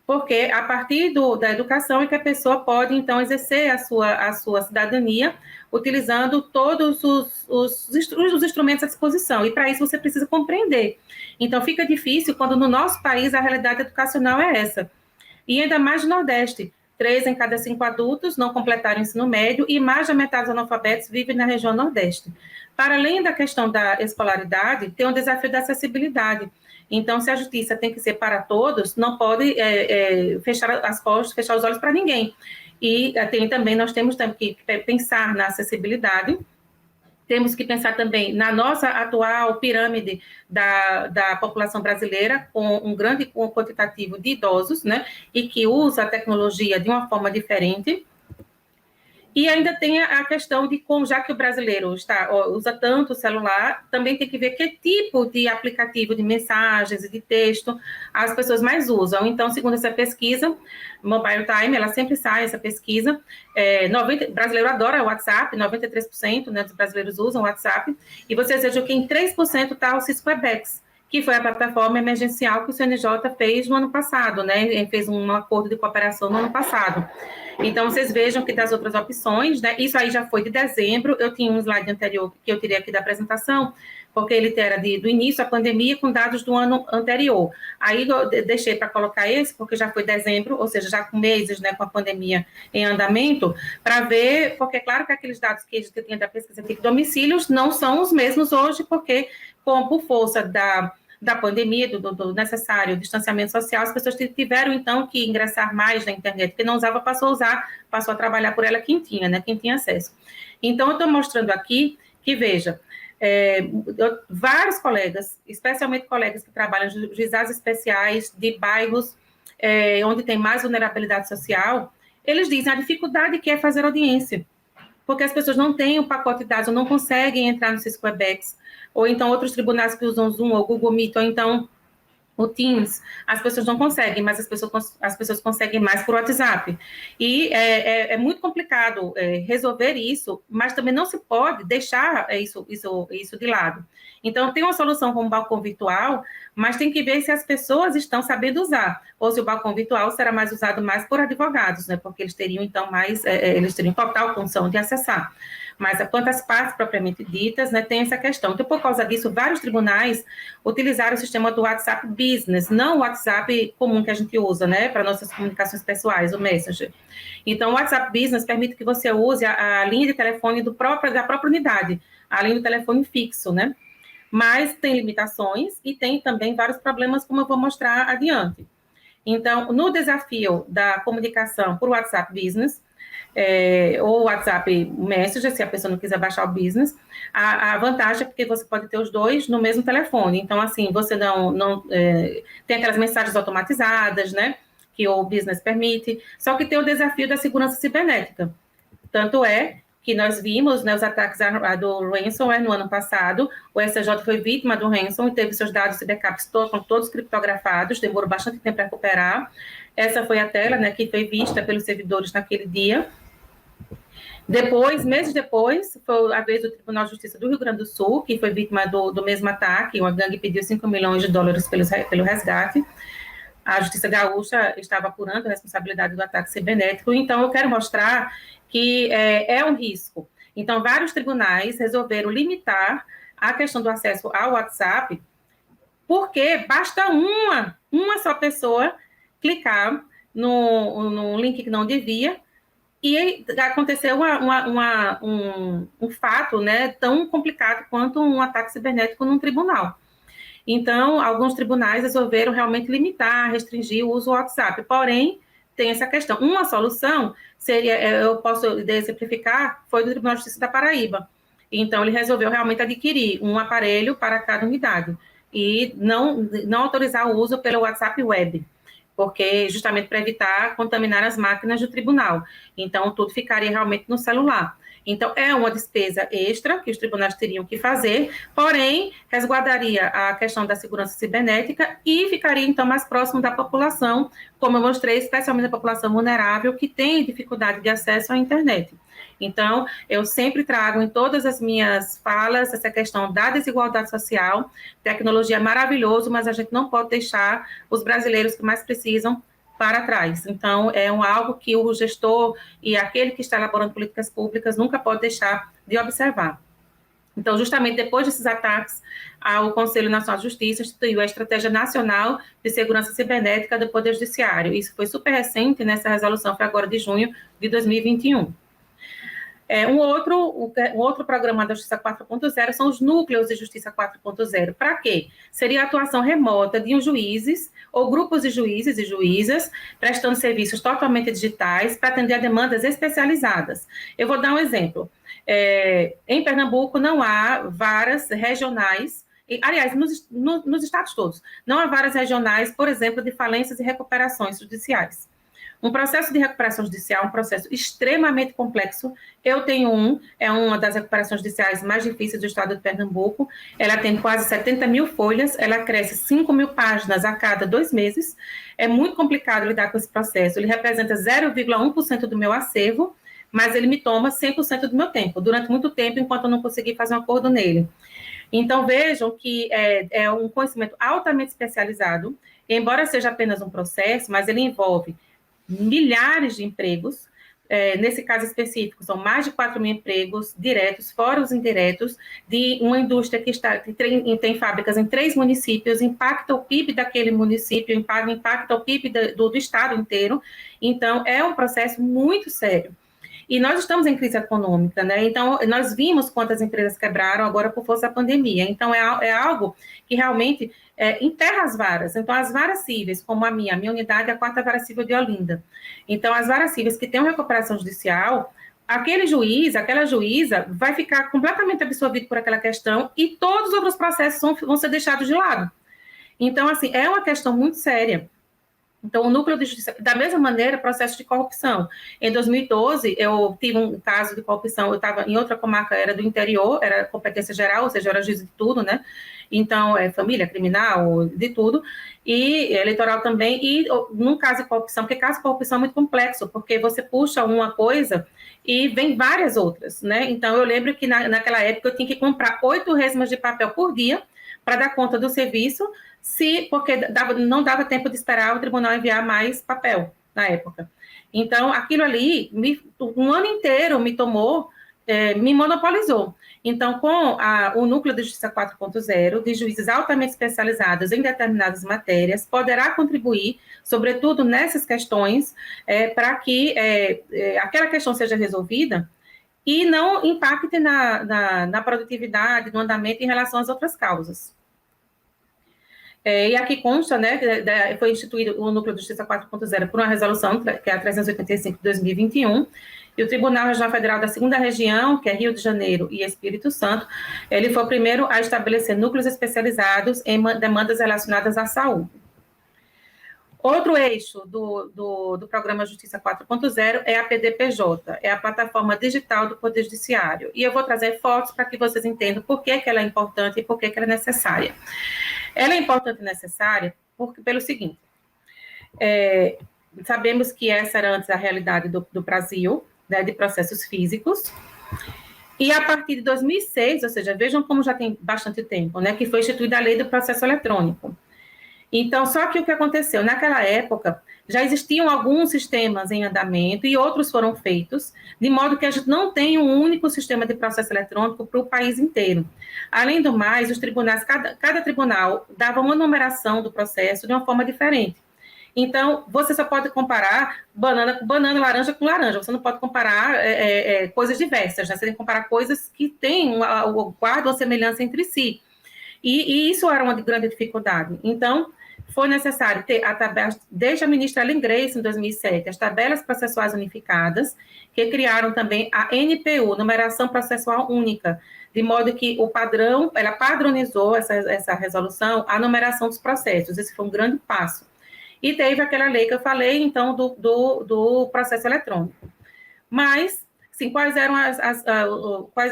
porque a partir da educação é que a pessoa pode, então, exercer a sua cidadania, utilizando todos os instrumentos à disposição, e para isso você precisa compreender. Então, fica difícil quando no nosso país a realidade educacional é essa. E ainda mais no Nordeste, 3 em cada 5 adultos não completaram o ensino médio e mais da metade dos analfabetos vivem na região Nordeste. Para além da questão da escolaridade, tem um desafio da acessibilidade. Então, se a justiça tem que ser para todos, não pode fechar as costas, fechar os olhos para ninguém. E nós temos que pensar na acessibilidade, temos que pensar também na nossa atual pirâmide da população brasileira, com um grande quantitativo de idosos, né, e que usa a tecnologia de uma forma diferente. E ainda tem a questão de como, já que o brasileiro usa tanto o celular, também tem que ver que tipo de aplicativo de mensagens e de texto as pessoas mais usam. Então, segundo essa pesquisa, Mobile Time, ela sempre sai, essa pesquisa, brasileiro adora o WhatsApp, 93%, né, dos brasileiros usam o WhatsApp, e vocês vejam que em 3% está o Cisco Webex, que foi a plataforma emergencial que o CNJ fez no ano passado, né? Ele fez um acordo de cooperação no ano passado. Então, vocês vejam que das outras opções, né? Isso aí já foi de dezembro, eu tinha um slide anterior que eu tirei aqui da apresentação, porque ele era do início da pandemia com dados do ano anterior. Aí eu deixei para colocar esse, porque já foi dezembro, ou seja, já com meses, né, com a pandemia em andamento, para ver, porque é claro que aqueles dados que a gente tinha da pesquisa de domicílios não são os mesmos hoje, porque por força da pandemia, do necessário distanciamento social, as pessoas tiveram, então, que ingressar mais na internet. Quem não usava passou a usar, passou a trabalhar por ela quem tinha, né? Quem tinha acesso. Então, eu estou mostrando aqui que, veja, vários colegas, especialmente colegas que trabalham em juizados especiais de bairros onde tem mais vulnerabilidade social, eles dizem a dificuldade que é fazer audiência, porque as pessoas não têm o pacote de dados, ou não conseguem entrar no Cisco Webex, ou então outros tribunais que usam Zoom ou Google Meet, ou então o Teams, as pessoas não conseguem, mas as pessoas conseguem mais por WhatsApp. E é muito complicado resolver isso, mas também não se pode deixar isso de lado. Então, tem uma solução como o balcão virtual, mas tem que ver se as pessoas estão sabendo usar, ou se o balcão virtual será mais usado mais por advogados, né, porque eles teriam, então, eles teriam total condição de acessar. Mas quanto às partes propriamente ditas, né, tem essa questão. Então, por causa disso, vários tribunais utilizaram o sistema do WhatsApp Business, não o WhatsApp comum que a gente usa, né, para nossas comunicações pessoais, o Messenger. Então, o WhatsApp Business permite que você use a linha de telefone da própria unidade, além do telefone fixo, né? Mas tem limitações e tem também vários problemas, como eu vou mostrar adiante. Então, no desafio da comunicação por WhatsApp Business, ou WhatsApp Messenger, se a pessoa não quiser baixar o Business, a vantagem é porque você pode ter os dois no mesmo telefone. Então, assim, você não tem aquelas mensagens automatizadas, né, que o Business permite, só que tem o desafio da segurança cibernética. Tanto é que nós vimos, né, os ataques do ransomware no ano passado, o STJ foi vítima do ransom e teve seus dados e backups todos criptografados, demorou bastante tempo para recuperar. Essa foi a tela, né, que foi vista pelos servidores naquele dia. Depois, meses depois, foi a vez do Tribunal de Justiça do Rio Grande do Sul, que foi vítima do mesmo ataque, uma gangue pediu $5 milhões pelo resgate. A Justiça Gaúcha estava apurando a responsabilidade do ataque cibernético, então eu quero mostrar que é um risco. Então, vários tribunais resolveram limitar a questão do acesso ao WhatsApp, porque basta uma só pessoa clicar no link que não devia, e aconteceu um fato, né, tão complicado quanto um ataque cibernético num tribunal. Então, alguns tribunais resolveram realmente limitar, restringir o uso do WhatsApp. Porém, tem essa questão. Uma solução seria, eu posso exemplificar, foi do Tribunal de Justiça da Paraíba. Então, ele resolveu realmente adquirir um aparelho para cada unidade e não autorizar o uso pelo WhatsApp Web, porque justamente para evitar contaminar as máquinas do tribunal. Então, tudo ficaria realmente no celular. Então, é uma despesa extra que os tribunais teriam que fazer, porém, resguardaria a questão da segurança cibernética e ficaria, então, mais próximo da população, como eu mostrei, especialmente da população vulnerável que tem dificuldade de acesso à internet. Então, eu sempre trago em todas as minhas falas essa questão da desigualdade social. Tecnologia é maravilhoso, mas a gente não pode deixar os brasileiros que mais precisam para trás. Então, é algo que o gestor e aquele que está elaborando políticas públicas nunca pode deixar de observar. Então, justamente depois desses ataques, o Conselho Nacional de Justiça instituiu a Estratégia Nacional de Segurança Cibernética do Poder Judiciário. Isso foi super recente, nessa resolução foi agora de junho de 2021. Um outro programa da Justiça 4.0 são os núcleos de Justiça 4.0. Para quê? Seria a atuação remota de juízes ou grupos de juízes e juízas prestando serviços totalmente digitais para atender a demandas especializadas. Eu vou dar um exemplo. Em Pernambuco não há varas regionais, aliás, nos estados todos, não há varas regionais, por exemplo, de falências e recuperações judiciais. Um processo de recuperação judicial é um processo extremamente complexo. Eu tenho é uma das recuperações judiciais mais difíceis do estado de Pernambuco. Ela tem quase 70 mil folhas, ela cresce 5 mil páginas a cada 2 meses. É muito complicado lidar com esse processo. Ele representa 0,1% do meu acervo, mas ele me toma 100% do meu tempo, durante muito tempo, enquanto eu não conseguir fazer um acordo nele. Então, vejam que é um conhecimento altamente especializado, embora seja apenas um processo, mas ele envolve milhares de empregos, nesse caso específico, são mais de 4 mil empregos diretos, fora os indiretos, de uma indústria que tem fábricas em 3 municípios, impacta o PIB daquele município, impacta o PIB do estado inteiro. Então, é um processo muito sério. E nós estamos em crise econômica, né? Então, nós vimos quantas empresas quebraram agora por força da pandemia. Então, é algo que realmente enterra as varas. Então, as varas cíveis, como a minha unidade é a 4ª Vara Cível de Olinda. Então, as varas cíveis que têm uma recuperação judicial, aquele juiz, aquela juíza, vai ficar completamente absorvido por aquela questão e todos os outros processos vão ser deixados de lado. Então, assim, é uma questão muito séria. Então, o núcleo de justiça, da mesma maneira, processo de corrupção. Em 2012, eu tive um caso de corrupção, eu estava em outra comarca, era do interior, era competência geral, ou seja, eu era juiz de tudo, né? Então, família, criminal, de tudo, e eleitoral também, e num caso de corrupção, porque caso de corrupção é muito complexo, porque você puxa uma coisa e vem várias outras, né? Então, eu lembro que naquela época eu tinha que comprar 8 resmas de papel por dia para dar conta do serviço, porque não dava tempo de esperar o tribunal enviar mais papel na época. Então, aquilo ali, um ano inteiro me tomou, me monopolizou. Então, com o Núcleo de Justiça 4.0, de juízes altamente especializados em determinadas matérias, poderá contribuir, sobretudo nessas questões, para que aquela questão seja resolvida e não impacte na produtividade, no andamento em relação às outras causas. E aqui consta, né, foi instituído o Núcleo de Justiça 4.0 por uma resolução, que é a 385 de 2021, e o Tribunal Regional Federal da 2ª Região, que é Rio de Janeiro e Espírito Santo, ele foi o primeiro a estabelecer núcleos especializados em demandas relacionadas à saúde. Outro eixo do Programa Justiça 4.0 é a PDPJ, é a Plataforma Digital do Poder Judiciário. E eu vou trazer fotos para que vocês entendam por que ela é importante e por que ela é necessária. Ela é importante e necessária pelo seguinte, sabemos que essa era antes a realidade do Brasil, né, de processos físicos, e a partir de 2006, ou seja, vejam como já tem bastante tempo, né, que foi instituída a Lei do Processo Eletrônico. Então, só que o que aconteceu? Naquela época, já existiam alguns sistemas em andamento e outros foram feitos, de modo que a gente não tem um único sistema de processo eletrônico para o país inteiro. Além do mais, os tribunais, cada tribunal dava uma numeração do processo de uma forma diferente. Então, você só pode comparar banana com banana, laranja com laranja. Você não pode comparar coisas diversas, né? Você tem que comparar coisas que têm guardam uma semelhança entre si. E isso era uma grande dificuldade. Então, foi necessário ter a tabela, desde a ministra Ellen Grace, em 2007, as tabelas processuais unificadas, que criaram também a NPU, Numeração Processual Única, de modo que o padrão, ela padronizou essa resolução, a numeração dos processos. Esse foi um grande passo. E teve aquela lei que eu falei, então, do processo eletrônico. Mas, assim, quais eram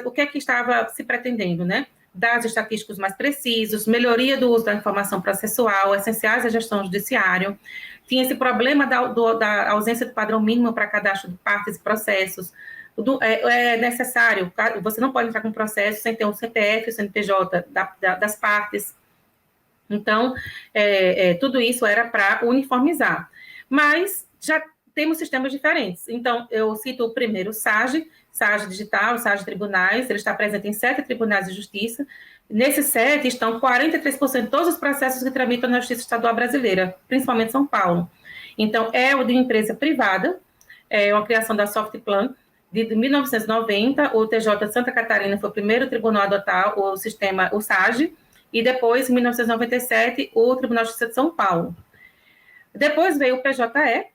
o que é que estava se pretendendo, né? Dados estatísticos mais precisos, melhoria do uso da informação processual, essenciais à gestão judiciária. Tinha esse problema da ausência do padrão mínimo para cadastro de partes e processos. É necessário, você não pode entrar com um processo sem ter um CPF, o CNPJ das partes. Então, tudo isso era para uniformizar. Mas já temos sistemas diferentes. Então, eu cito o primeiro, o SAGE Digital, o SAGE Tribunais, ele está presente em 7 tribunais de justiça. Nesses 7 estão 43% de todos os processos que tramitam na Justiça Estadual Brasileira, principalmente São Paulo. Então, é o de empresa privada, é uma criação da Softplan, de 1990, o TJ de Santa Catarina foi o primeiro tribunal a adotar o sistema, o SAGE, e depois, em 1997, o Tribunal de Justiça de São Paulo. Depois veio o PJE,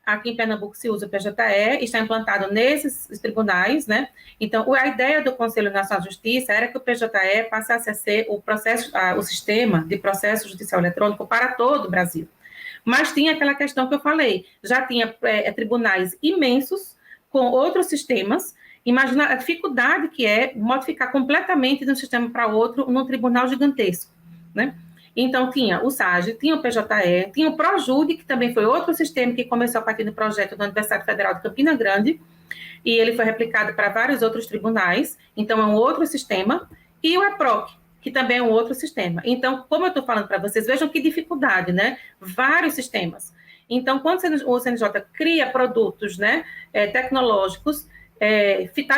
aqui em Pernambuco se usa o PJE, está implantado nesses tribunais, né? Então, a ideia do Conselho Nacional de Justiça era que o PJE passasse a ser o sistema de processo judicial eletrônico para todo o Brasil. Mas tinha aquela questão que eu falei, já tinha tribunais imensos, com outros sistemas. Imagina a dificuldade que é modificar completamente de um sistema para outro num tribunal gigantesco, né? Então, tinha o SAGE, tinha o PJE, tinha o ProJude, que também foi outro sistema que começou a partir do projeto da Universidade Federal de Campina Grande, e ele foi replicado para vários outros tribunais, então é um outro sistema, e o EPROC, que também é um outro sistema. Então, como eu estou falando para vocês, vejam que dificuldade, né? Vários sistemas. Então, quando o CNJ cria produtos, né, tecnológicos,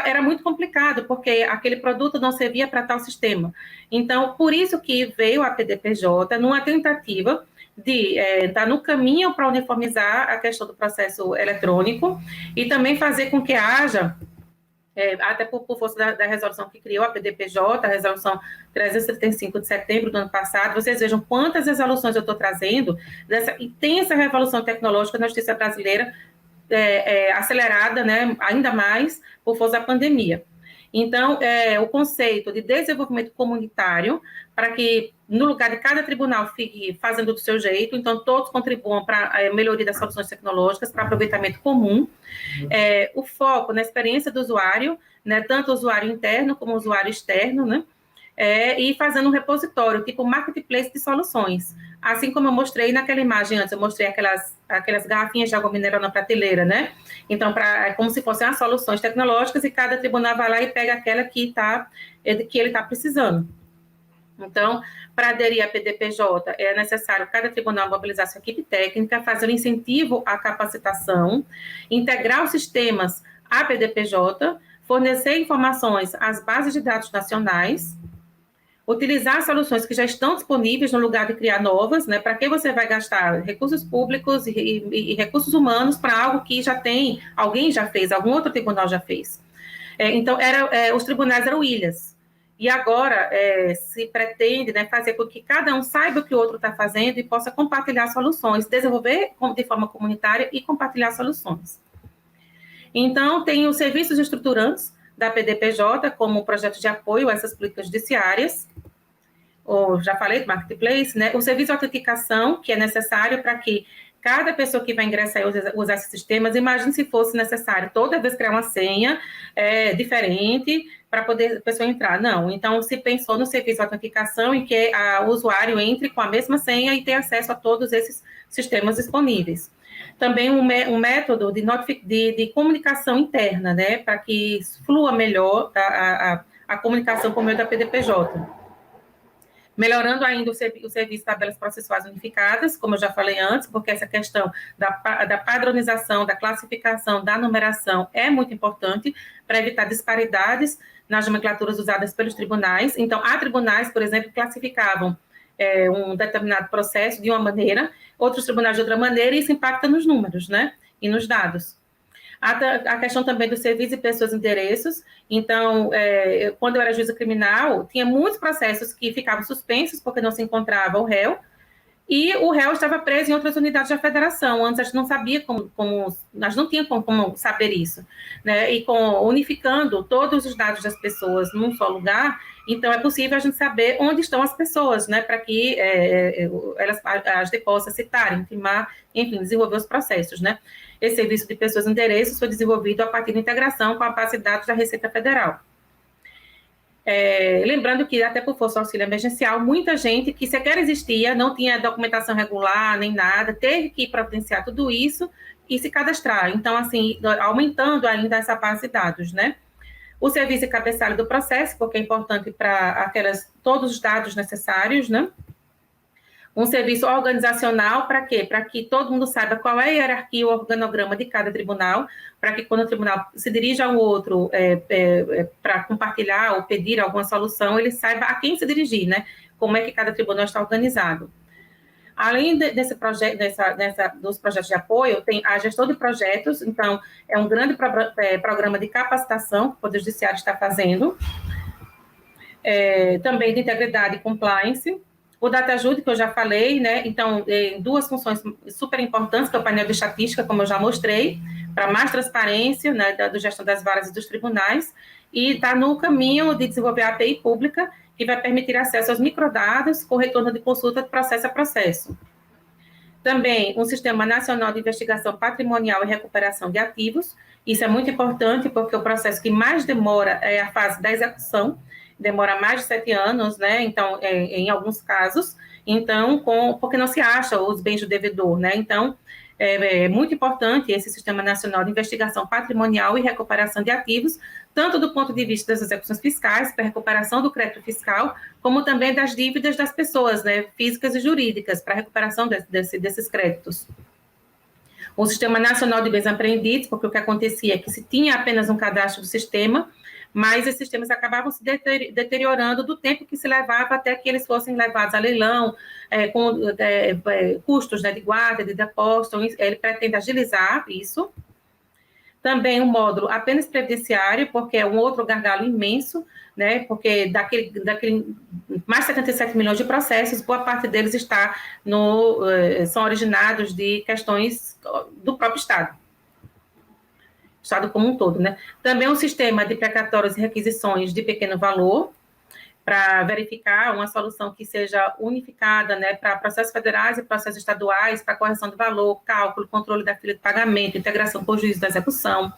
era muito complicado, porque aquele produto não servia para tal sistema. Então, por isso que veio a PDPJ numa tentativa de estar no caminho para uniformizar a questão do processo eletrônico e também fazer com que haja, até por força da resolução que criou a PDPJ, a resolução 335 de setembro do ano passado, vocês vejam quantas resoluções eu estou trazendo, e tem essa revolução tecnológica na justiça brasileira, acelerada, né, ainda mais por força da pandemia. Então, o conceito de desenvolvimento comunitário, para que no lugar de cada tribunal fique fazendo do seu jeito, então todos contribuam para a melhoria das soluções tecnológicas, para aproveitamento comum, o foco na experiência do usuário, né, tanto o usuário interno como o usuário externo, né, e fazendo um repositório, tipo marketplace de soluções. Assim como eu mostrei naquela imagem antes, eu mostrei aquelas garrafinhas de água mineral na prateleira, né? Então, como se fossem as soluções tecnológicas, e cada tribunal vai lá e pega aquela que ele está precisando. Então, para aderir à PDPJ, é necessário cada tribunal mobilizar sua equipe técnica, fazer um incentivo à capacitação, integrar os sistemas à PDPJ, fornecer informações às bases de dados nacionais, utilizar soluções que já estão disponíveis no lugar de criar novas, né? Para que você vai gastar recursos públicos e recursos humanos para algo que já tem, alguém já fez, algum outro tribunal já fez. Então, os tribunais eram ilhas. E agora se pretende, né, fazer com que cada um saiba o que o outro está fazendo e possa compartilhar soluções, desenvolver de forma comunitária e compartilhar soluções. Então, tem os serviços estruturantes da PDPJ, como o projeto de apoio a essas políticas judiciárias, ou já falei do marketplace, né? O serviço de autenticação, que é necessário para que cada pessoa que vai ingressar e usar esses sistemas, imagine se fosse necessário toda vez criar uma senha diferente para poder a pessoa entrar. Não, então se pensou no serviço de autenticação em que o usuário entre com a mesma senha e tenha acesso a todos esses sistemas disponíveis. Também um método de comunicação interna, né, para que flua melhor a comunicação por meio da PDPJ. Melhorando ainda o serviço de tabelas processuais unificadas, como eu já falei antes, porque essa questão da padronização, da classificação, da numeração é muito importante para evitar disparidades nas nomenclaturas usadas pelos tribunais. Então, há tribunais, por exemplo, que classificavam um determinado processo de uma maneira, outros tribunais de outra maneira, e isso impacta nos números, né, e nos dados. A questão também do serviço de pessoas e endereços. Então, quando eu era juíza criminal, tinha muitos processos que ficavam suspensos porque não se encontrava o réu, e o réu estava preso em outras unidades da federação. Antes a gente não sabia nós não tínhamos como saber isso, né? E unificando todos os dados das pessoas num só lugar, então é possível a gente saber onde estão as pessoas, né? Para que a gente possa citar, intimar, enfim, desenvolver os processos, né? Esse serviço de pessoas e endereços foi desenvolvido a partir da integração com a base de dados da Receita Federal. Lembrando que, até por força do auxílio emergencial, muita gente que sequer existia, não tinha documentação regular, nem nada, teve que providenciar tudo isso e se cadastrar. Então, assim, aumentando ainda essa base de dados, né? O serviço de cabeçalho do processo, porque é importante para todos os dados necessários, né? Um serviço organizacional para quê? Para que todo mundo saiba qual é a hierarquia, o organograma de cada tribunal, para que quando o tribunal se dirija ao outro para compartilhar ou pedir alguma solução, ele saiba a quem se dirigir, né? Como é que cada tribunal está organizado. Além desse projeto, dos projetos de apoio, tem a gestão de projetos, então, é um grande programa de capacitação que o Poder Judiciário está fazendo, também de integridade e compliance. O DataJude, que eu já falei, né? Então, duas funções super importantes, que é o painel de estatística, como eu já mostrei, para mais transparência, né, da gestão das varas e dos tribunais, e está no caminho de desenvolver a API pública, que vai permitir acesso aos microdados com retorno de consulta de processo a processo. Também um Sistema Nacional de Investigação Patrimonial e Recuperação de Ativos. Isso é muito importante, porque o processo que mais demora é a fase da execução, demora mais de 7 anos, né? Então, em alguns casos, então, porque não se acha os bens do devedor, né? Então, é muito importante esse Sistema Nacional de Investigação Patrimonial e Recuperação de Ativos, tanto do ponto de vista das execuções fiscais, para recuperação do crédito fiscal, como também das dívidas das pessoas, né, físicas e jurídicas, para a recuperação desses créditos. O Sistema Nacional de Bens Apreendidos, porque o que acontecia é que se tinha apenas um cadastro do sistema, mas esses sistemas acabavam se deteriorando do tempo que se levava até que eles fossem levados a leilão, com custos, né, de guarda, de depósito. Ele pretende agilizar isso. Também um módulo apenas previdenciário, porque é um outro gargalo imenso, né, porque daquele mais de 77 milhões de processos, boa parte deles são originados de questões do próprio Estado como um todo, né? Também um sistema de precatórios e requisições de pequeno valor, para verificar uma solução que seja unificada, né, para processos federais e processos estaduais, para correção de valor, cálculo, controle da folha de pagamento, integração com o juízo da execução.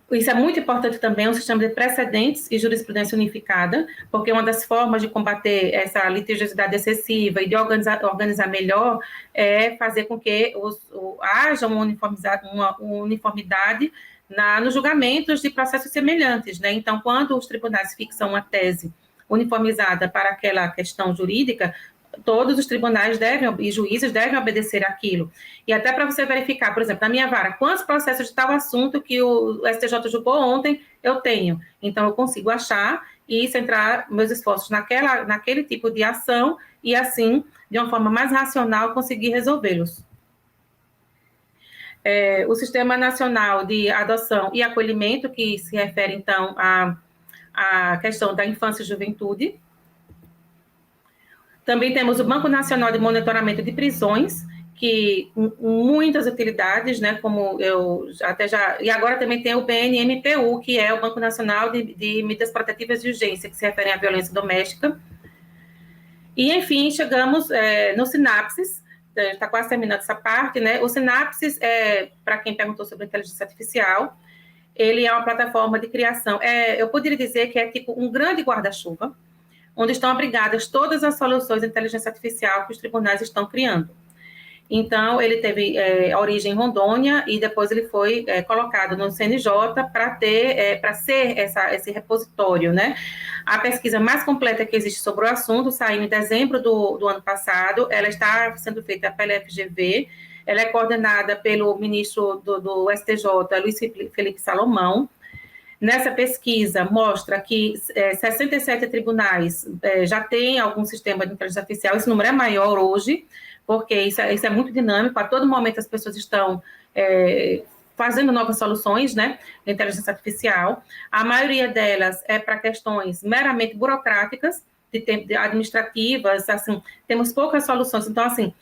Isso é muito importante também, um sistema de precedentes e jurisprudência unificada, porque uma das formas de combater essa litigiosidade excessiva e de organizar melhor é fazer com que haja uma uniformidade nos julgamentos de processos semelhantes, né? Então, quando os tribunais fixam uma tese uniformizada para aquela questão jurídica, todos os tribunais e juízes devem obedecer aquilo. E até para você verificar, por exemplo, na minha vara, quantos processos de tal assunto que o STJ julgou ontem eu tenho. Então, eu consigo achar e centrar meus esforços naquele tipo de ação e, assim, de uma forma mais racional, conseguir resolvê-los. O Sistema Nacional de Adoção e Acolhimento, que se refere, então, à questão da infância e juventude. Também temos o Banco Nacional de Monitoramento de Prisões, que muitas utilidades, né, como eu e agora também tem o BNMPU, que é o Banco Nacional de Medidas Protetivas de Urgência, que se referem à violência doméstica. E, enfim, chegamos no Sinapsis, está quase terminando essa parte, né? O Sinapsis, para quem perguntou sobre inteligência artificial, ele é uma plataforma de criação. Eu poderia dizer que é tipo um grande guarda-chuva, onde estão abrigadas todas as soluções de inteligência artificial que os tribunais estão criando. Então, ele teve origem em Rondônia e depois ele foi colocado no CNJ para ser esse repositório, né? A pesquisa mais completa que existe sobre o assunto saiu em dezembro do ano passado, ela está sendo feita pela FGV, ela é coordenada pelo ministro do STJ, Luiz Felipe Salomão. Nessa pesquisa, mostra que 67 tribunais já têm algum sistema de inteligência artificial, esse número é maior hoje, porque isso é muito dinâmico, a todo momento as pessoas estão fazendo novas soluções, né, de inteligência artificial. A maioria delas é para questões meramente burocráticas, administrativas, assim, temos poucas soluções. Então, assim,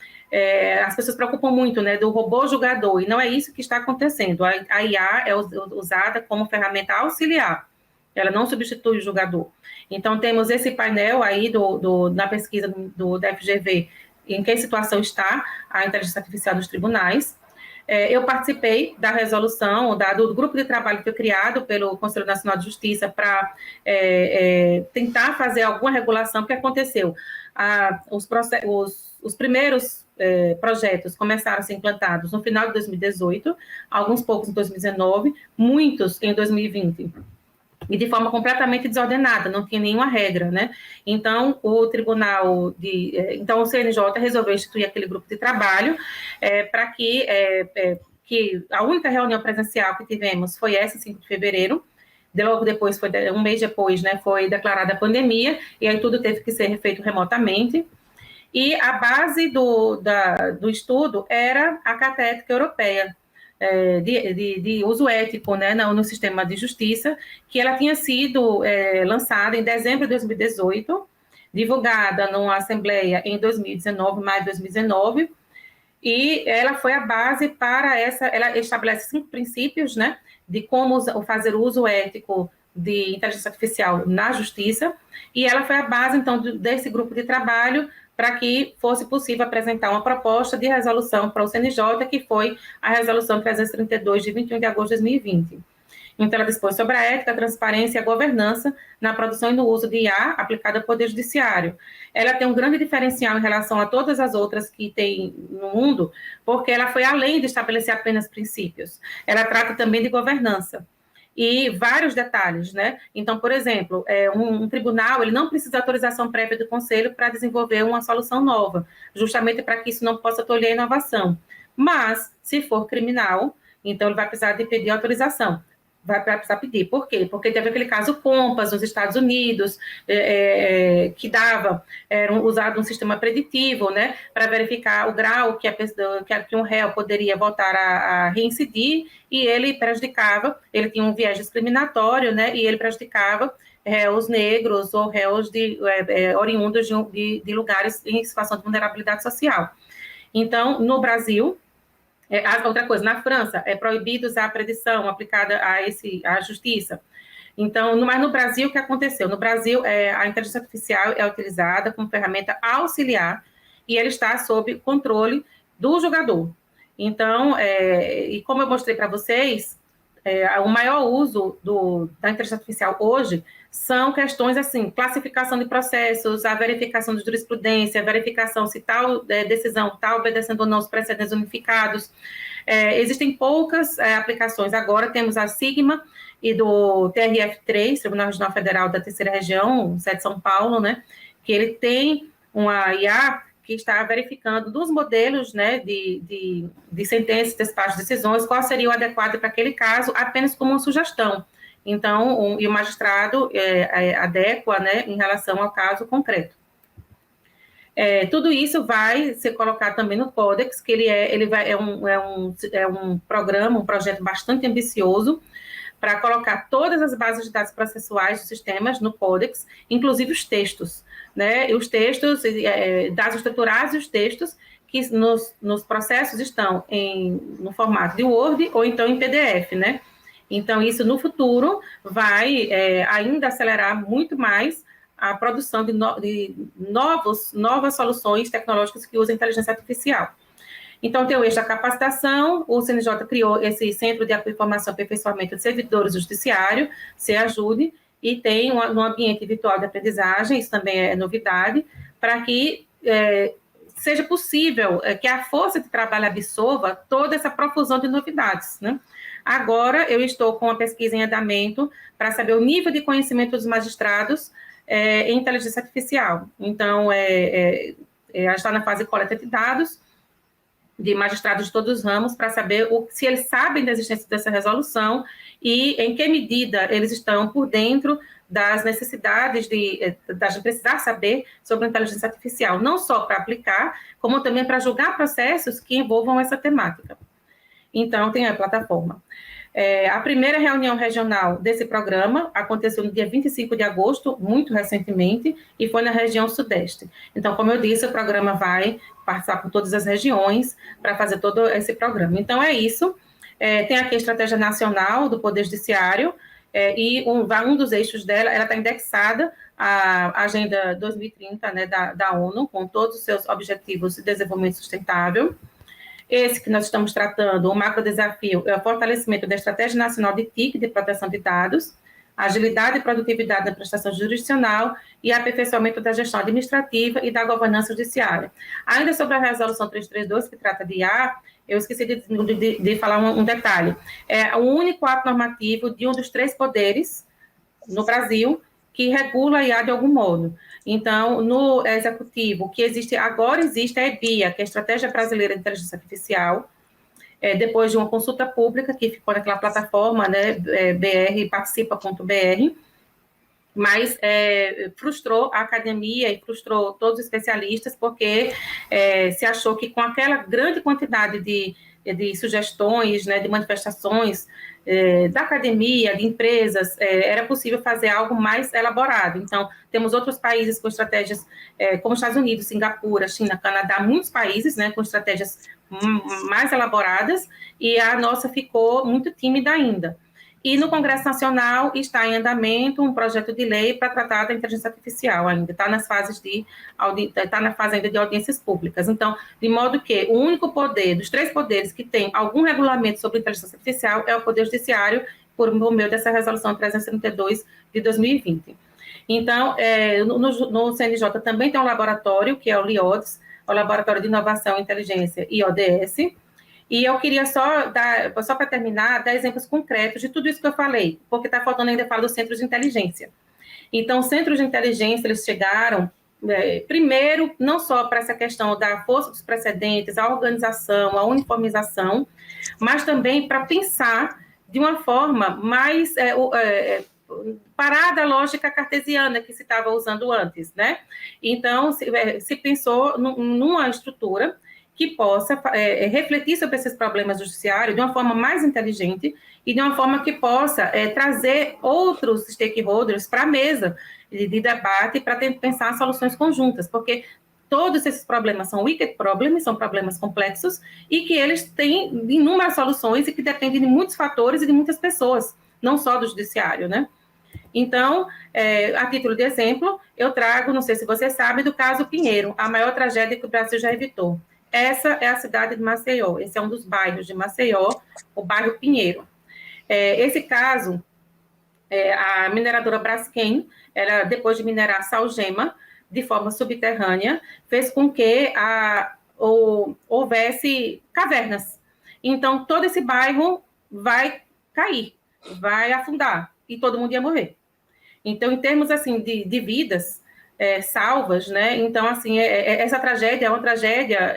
as pessoas se preocupam muito, né, do robô julgador, e não é isso que está acontecendo. A IA é usada como ferramenta auxiliar, ela não substitui o julgador. Então, temos esse painel aí na pesquisa da FGV, em que situação está a inteligência artificial nos tribunais. Eu participei da resolução, do grupo de trabalho que foi criado pelo Conselho Nacional de Justiça para tentar fazer alguma regulação, porque aconteceu. Os primeiros projetos começaram a ser implantados no final de 2018, alguns poucos em 2019, muitos em 2020. E de forma completamente desordenada, não tinha nenhuma regra, né? Então, então o CNJ resolveu instituir aquele grupo de trabalho para que a única reunião presencial que tivemos foi essa, 5 de fevereiro, logo depois, um mês depois, né, foi declarada a pandemia, e aí tudo teve que ser feito remotamente. E a base do estudo era a Carta Ética Europeia, de uso ético, né, no sistema de justiça, que ela tinha sido lançada em dezembro de 2018, divulgada numa assembleia em 2019, maio de 2019, e ela foi a base para ela estabelece 5 princípios, né, de como fazer uso ético de inteligência artificial na justiça, e ela foi a base, então, desse grupo de trabalho para que fosse possível apresentar uma proposta de resolução para o CNJ, que foi a resolução 332, de 21 de agosto de 2020. Então, ela dispôs sobre a ética, a transparência e a governança na produção e no uso de IA aplicada ao Poder Judiciário. Ela tem um grande diferencial em relação a todas as outras que tem no mundo, porque ela foi além de estabelecer apenas princípios. Ela trata também de governança. E vários detalhes, né? Então, por exemplo, um tribunal, ele não precisa de autorização prévia do conselho para desenvolver uma solução nova, justamente para que isso não possa tolher a inovação. Mas, se for criminal, então ele vai precisar de pedir autorização. Vai precisar pedir. Por quê? Porque teve aquele caso Compass nos Estados Unidos, que era usado um sistema preditivo, né, para verificar o grau que um réu poderia voltar a reincidir, e ele prejudicava, ele tinha um viés discriminatório, né, e ele prejudicava réus negros ou réus oriundos de lugares em situação de vulnerabilidade social. Então, no Brasil, outra coisa, na França, é proibido usar a predição aplicada à justiça. Então, mas no Brasil, o que aconteceu? No Brasil, a inteligência artificial é utilizada como ferramenta auxiliar e ela está sob controle do julgador. Então, e como eu mostrei para vocês, o maior uso da inteligência artificial hoje são questões assim, classificação de processos, a verificação de jurisprudência, a verificação se tal decisão está obedecendo ou não os precedentes unificados. Existem poucas aplicações. Agora temos a Sigma e do TRF3, Tribunal Regional Federal da Terceira Região, sede de São Paulo, né, que ele tem uma IA que está verificando dos modelos, né, de sentenças, despacho de decisões, qual seria o adequado para aquele caso, apenas como uma sugestão. Então, e o magistrado adequa, né, em relação ao caso concreto. Tudo isso vai ser colocado também no Codex, que é um programa, um projeto bastante ambicioso, para colocar todas as bases de dados processuais dos sistemas no Codex, inclusive os textos, né? E os textos, dados estruturados e os textos que nos processos estão no formato de Word ou então em PDF, né? Então, isso no futuro vai ainda acelerar muito mais a produção de novas soluções tecnológicas que usam inteligência artificial. Então, tem o eixo da capacitação, o CNJ criou esse Centro de Informação e Aperfeiçoamento de Servidores do Judiciário, CEAJUDE, e tem um ambiente virtual de aprendizagem, isso também é novidade, para que seja possível que a força de trabalho absorva toda essa profusão de novidades, né? Agora, eu estou com uma pesquisa em andamento para saber o nível de conhecimento dos magistrados em inteligência artificial. Então, está na fase de coleta de dados de magistrados de todos os ramos para saber se eles sabem da existência dessa resolução e em que medida eles estão por dentro das necessidades da gente precisar saber sobre a inteligência artificial, não só para aplicar, como também para julgar processos que envolvam essa temática. Então, tem a plataforma. A primeira reunião regional desse programa aconteceu no dia 25 de agosto, muito recentemente, e foi na região Sudeste. Então, como eu disse, o programa vai passar por todas as regiões para fazer todo esse programa. Então, é isso. Tem aqui a Estratégia Nacional do Poder Judiciário, e um dos eixos dela, ela está indexada à Agenda 2030, né, da ONU, com todos os seus objetivos de desenvolvimento sustentável. Esse que nós estamos tratando, o macro desafio, é o fortalecimento da Estratégia Nacional de TIC, de proteção de dados, agilidade e produtividade na prestação jurisdicional e aperfeiçoamento da gestão administrativa e da governança judiciária. Ainda sobre a resolução 332, que trata de IA, eu esqueci de falar um detalhe. É o único ato normativo de um dos 3 poderes no Brasil que regula a IA de algum modo. Então, no executivo, que agora existe a EBIA, que é a Estratégia Brasileira de Inteligência Artificial, depois de uma consulta pública, que ficou naquela plataforma, né, brparticipa.br, mas frustrou a academia e frustrou todos os especialistas, porque se achou que com aquela grande quantidade de sugestões, né, de manifestações da academia, de empresas, era possível fazer algo mais elaborado. Então, temos outros países com estratégias, como Estados Unidos, Singapura, China, Canadá, muitos países, né, com estratégias mais elaboradas, e a nossa ficou muito tímida ainda. E no Congresso Nacional está em andamento um projeto de lei para tratar da inteligência artificial ainda, está na fase ainda de audiências públicas. Então, de modo que o único poder, dos 3 poderes que tem algum regulamento sobre inteligência artificial é o Poder Judiciário, por meio dessa resolução 332 de 2020. Então, no CNJ também tem um laboratório, que é o LIODES, o Laboratório de Inovação e Inteligência, e ODS. E eu queria só para terminar, dar exemplos concretos de tudo isso que eu falei, porque está faltando ainda falar dos centros de inteligência. Então, os centros de inteligência, eles chegaram, primeiro, não só para essa questão da força dos precedentes, a organização, a uniformização, mas também para pensar de uma forma mais parada a lógica cartesiana que se estava usando antes, né? Então, se pensou numa estrutura que possa refletir sobre esses problemas do judiciário de uma forma mais inteligente e de uma forma que possa trazer outros stakeholders para a mesa de debate para pensar soluções conjuntas, porque todos esses problemas são wicked problems, são problemas complexos e que eles têm inúmeras soluções e que dependem de muitos fatores e de muitas pessoas, não só do judiciário, né? Então, a título de exemplo, eu trago, não sei se você sabe, do caso Pinheiro, a maior tragédia que o Brasil já evitou. Essa é a cidade de Maceió, esse é um dos bairros de Maceió, o bairro Pinheiro. Esse caso, a mineradora Braskem, depois de minerar salgema de forma subterrânea, fez com que houvesse cavernas. Então, todo esse bairro vai cair, vai afundar, e todo mundo ia morrer. Então, em termos assim de vidas salvas, né? Então, assim, essa tragédia é uma tragédia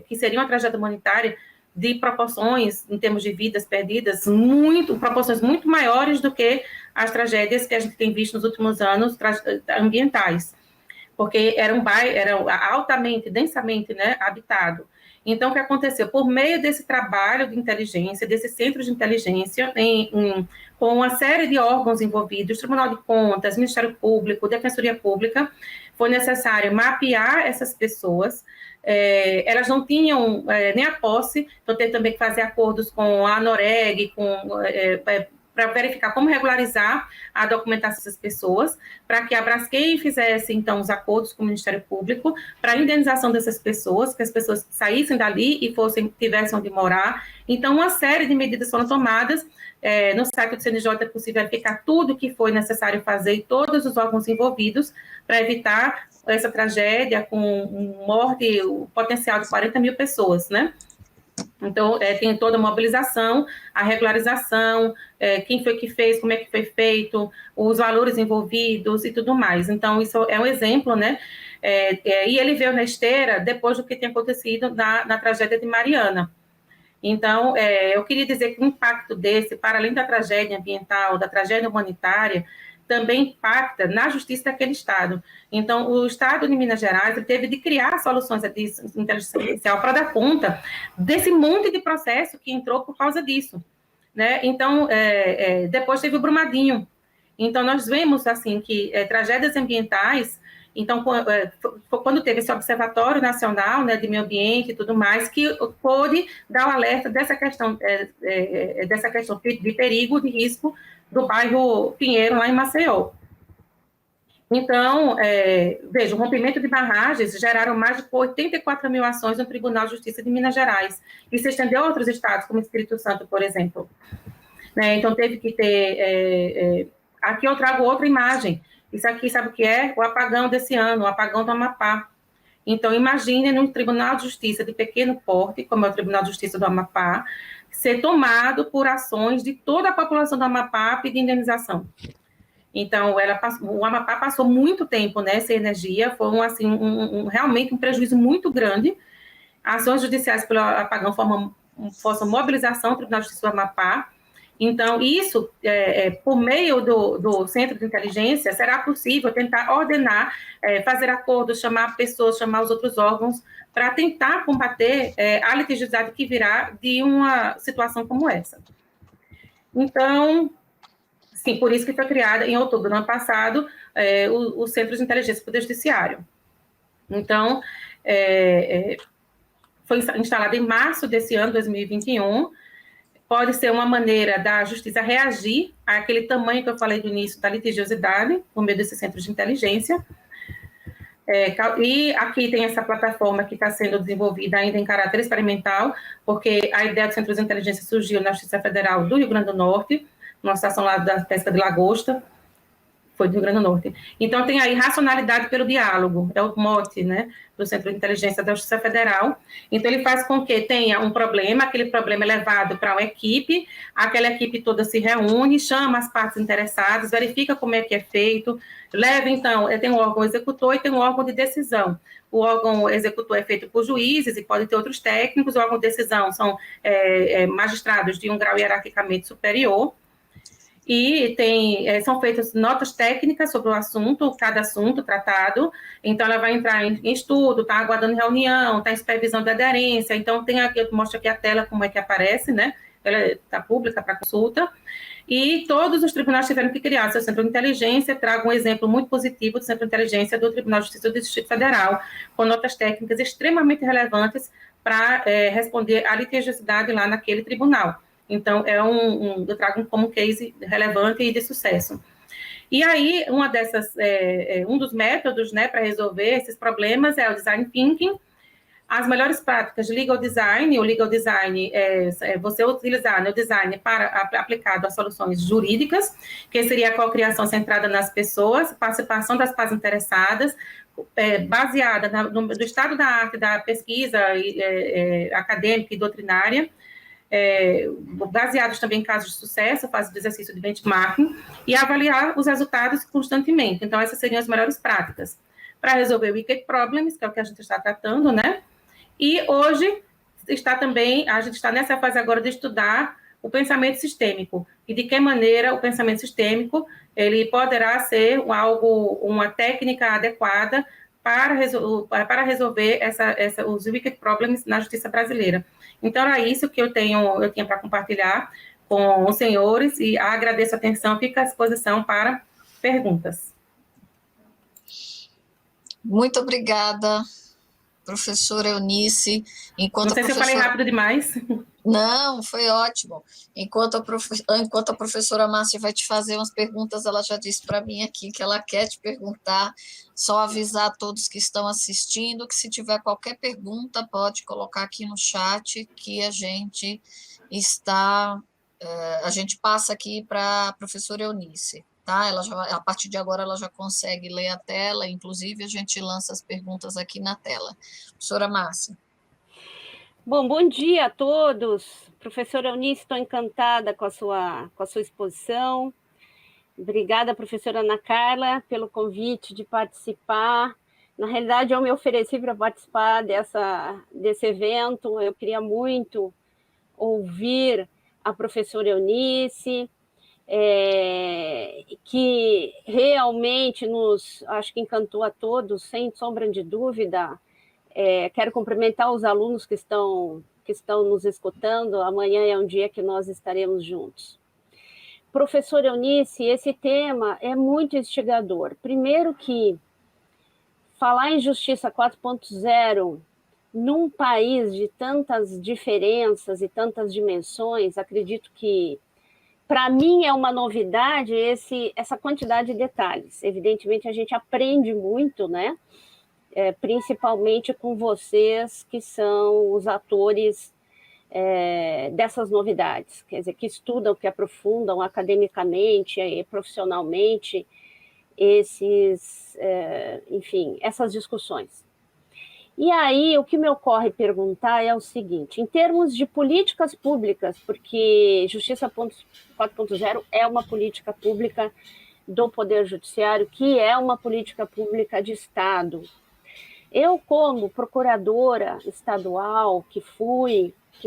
que seria uma tragédia humanitária de proporções, em termos de vidas perdidas, proporções muito maiores do que as tragédias que a gente tem visto nos últimos anos ambientais, porque era um bairro, era altamente, densamente, né, habitado. Então, o que aconteceu? Por meio desse trabalho de inteligência, desse centro de inteligência, com uma série de órgãos envolvidos, Tribunal de Contas, Ministério Público, Defensoria Pública, foi necessário mapear essas pessoas. Elas não tinham nem a posse, então teve também que fazer acordos com a Noreg, para verificar como regularizar a documentação dessas pessoas, para que a Braskem fizesse, então, os acordos com o Ministério Público para a indenização dessas pessoas, que as pessoas saíssem dali e tivessem onde morar. Então, uma série de medidas foram tomadas. No site do CNJ é possível verificar tudo o que foi necessário fazer e todos os órgãos envolvidos para evitar essa tragédia com morte, o potencial de 40 mil pessoas, né? Então, tem toda a mobilização, a regularização, quem foi que fez, como é que foi feito, os valores envolvidos e tudo mais. Então, isso é um exemplo, né? E ele veio na esteira depois do que tinha acontecido na tragédia de Mariana. Então, eu queria dizer que o impacto desse, para além da tragédia ambiental, da tragédia humanitária, também impacta na justiça daquele Estado. Então, o Estado de Minas Gerais teve de criar soluções de inteligência artificial para dar conta desse monte de processo que entrou por causa disso. Né? Então, depois teve o Brumadinho. Então, nós vemos assim que tragédias ambientais. Então, quando teve esse Observatório Nacional, né, de Meio Ambiente e tudo mais, que pôde dar o alerta dessa questão de perigo, de risco do bairro Pinheiro, lá em Maceió. Então, veja, o rompimento de barragens geraram mais de 84 mil ações no Tribunal de Justiça de Minas Gerais, e se estendeu a outros estados, como Espírito Santo, por exemplo. Né? Então, teve que ter... aqui eu trago outra imagem. Isso aqui, sabe o que é? O apagão desse ano, o apagão do Amapá. Então, imagine num Tribunal de Justiça de pequeno porte, como é o Tribunal de Justiça do Amapá, ser tomado por ações de toda a população do Amapá pedindo indenização. Então, o Amapá passou muito tempo, né, sem energia, foi assim, realmente um prejuízo muito grande. Ações judiciais pelo apagão forçam mobilização do Tribunal de Justiça do Amapá. Então, isso, por meio do Centro de Inteligência, será possível tentar ordenar, fazer acordos, chamar pessoas, chamar os outros órgãos, para tentar combater a litigiosidade que virá de uma situação como essa. Então, sim, por isso que foi criada, em outubro do ano passado, o Centro de Inteligência do Poder Judiciário. Então, foi instalado em março desse ano, 2021, pode ser uma maneira da justiça reagir àquele tamanho que eu falei do início da litigiosidade, por meio desses centros de inteligência. E aqui tem essa plataforma que está sendo desenvolvida ainda em caráter experimental, porque a ideia dos centros de inteligência surgiu na Justiça Federal do Rio Grande do Norte, numa situação lá da pesca de lagosta, foi do Rio Grande do Norte. Então, tem aí racionalidade pelo diálogo, é o mote, né, do Centro de Inteligência da Justiça Federal. Então, ele faz com que tenha um problema, aquele problema é levado para uma equipe, aquela equipe toda se reúne, chama as partes interessadas, verifica como é que é feito, leva, então, tem um órgão executor e tem um órgão de decisão. O órgão executor é feito por juízes e pode ter outros técnicos, o órgão de decisão são magistrados de um grau hierarquicamente superior, e são feitas notas técnicas sobre o assunto, cada assunto tratado, então ela vai entrar em estudo, está aguardando reunião, está em supervisão de aderência, então tem aqui, eu mostro aqui a tela como é que aparece, né, ela está pública para consulta, e todos os tribunais tiveram que criar seu centro de inteligência. Trago um exemplo muito positivo do centro de inteligência do Tribunal de Justiça do Distrito Federal, com notas técnicas extremamente relevantes para responder à litigiosidade lá naquele tribunal. Então, eu trago como case relevante e de sucesso. E aí, um dos métodos, né, para resolver esses problemas é o design thinking. As melhores práticas de legal design, o legal design é você utilizar, né, o design aplicado a soluções jurídicas, que seria a cocriação centrada nas pessoas, participação das partes interessadas, baseada no estado da arte, da pesquisa acadêmica e doutrinária, baseados também em casos de sucesso, fase de exercício de benchmarking, e avaliar os resultados constantemente. Então, essas seriam as melhores práticas. Para resolver wicked problems, que é o que a gente está tratando, né? E hoje a gente está nessa fase agora de estudar o pensamento sistêmico, e de que maneira o pensamento sistêmico ele poderá ser uma técnica adequada para resolver os wicked problems na justiça brasileira. Então, era isso que eu tinha para compartilhar com os senhores, e agradeço a atenção, fico à disposição para perguntas. Muito obrigada, professora Eunice. Não sei se eu falei rápido demais. Não, foi ótimo. Enquanto a professora Márcia vai te fazer umas perguntas, ela já disse para mim aqui que ela quer te perguntar. Só avisar a todos que estão assistindo que, se tiver qualquer pergunta, pode colocar aqui no chat, que a gente passa aqui para a professora Eunice. Tá? A partir de agora ela já consegue ler a tela, inclusive a gente lança as perguntas aqui na tela. Professora Márcia. Bom dia a todos. Professora Eunice, estou encantada com a sua exposição. Obrigada, professora Ana Carla, pelo convite de participar. Na realidade, eu me ofereci para participar desse evento. Eu queria muito ouvir a professora Eunice. que realmente acho que encantou a todos, sem sombra de dúvida. Quero cumprimentar os alunos que estão nos escutando. Amanhã é um dia que nós estaremos juntos. Professor Eunice, esse tema é muito instigador. Primeiro que falar em justiça 4.0 num país de tantas diferenças e tantas dimensões, acredito que, para mim, é uma novidade essa quantidade de detalhes. Evidentemente, a gente aprende muito, né? Principalmente com vocês, que são os atores dessas novidades, quer dizer, que estudam, que aprofundam academicamente e profissionalmente enfim, essas discussões. E aí, o que me ocorre perguntar é o seguinte, em termos de políticas públicas, porque Justiça 4.0 é uma política pública do Poder Judiciário, que é uma política pública de Estado. Eu, como procuradora estadual, que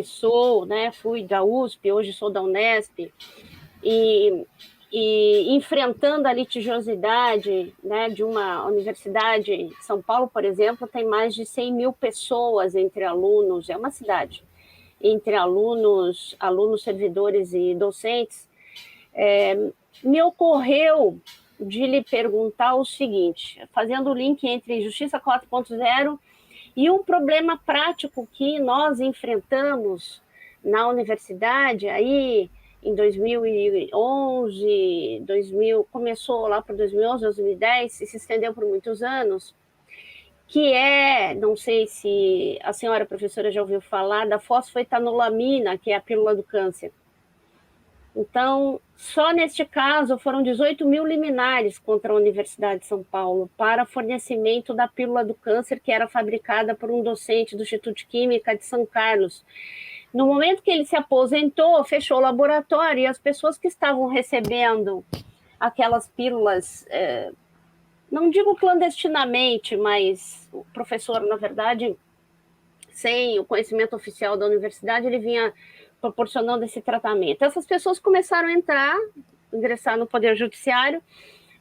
sou, né, fui da USP, hoje sou da Unesp, e enfrentando a litigiosidade, né, de uma universidade, São Paulo, por exemplo, tem mais de 100 mil pessoas entre alunos, é uma cidade, entre alunos, servidores e docentes. Me ocorreu de lhe perguntar o seguinte, fazendo o link entre Justiça 4.0 e um problema prático que nós enfrentamos na universidade, aí em 2011, começou lá por 2011, 2010, e se estendeu por muitos anos, que não sei se a senhora professora já ouviu falar, da fosfetanolamina, que é a pílula do câncer. Então, só neste caso, foram 18 mil liminares contra a Universidade de São Paulo para fornecimento da pílula do câncer, que era fabricada por um docente do Instituto de Química de São Carlos. No momento que ele se aposentou, fechou o laboratório, e as pessoas que estavam recebendo aquelas pílulas, não digo clandestinamente, mas o professor, na verdade, sem o conhecimento oficial da universidade, ele vinha proporcionando esse tratamento. Essas pessoas começaram a ingressar no Poder Judiciário,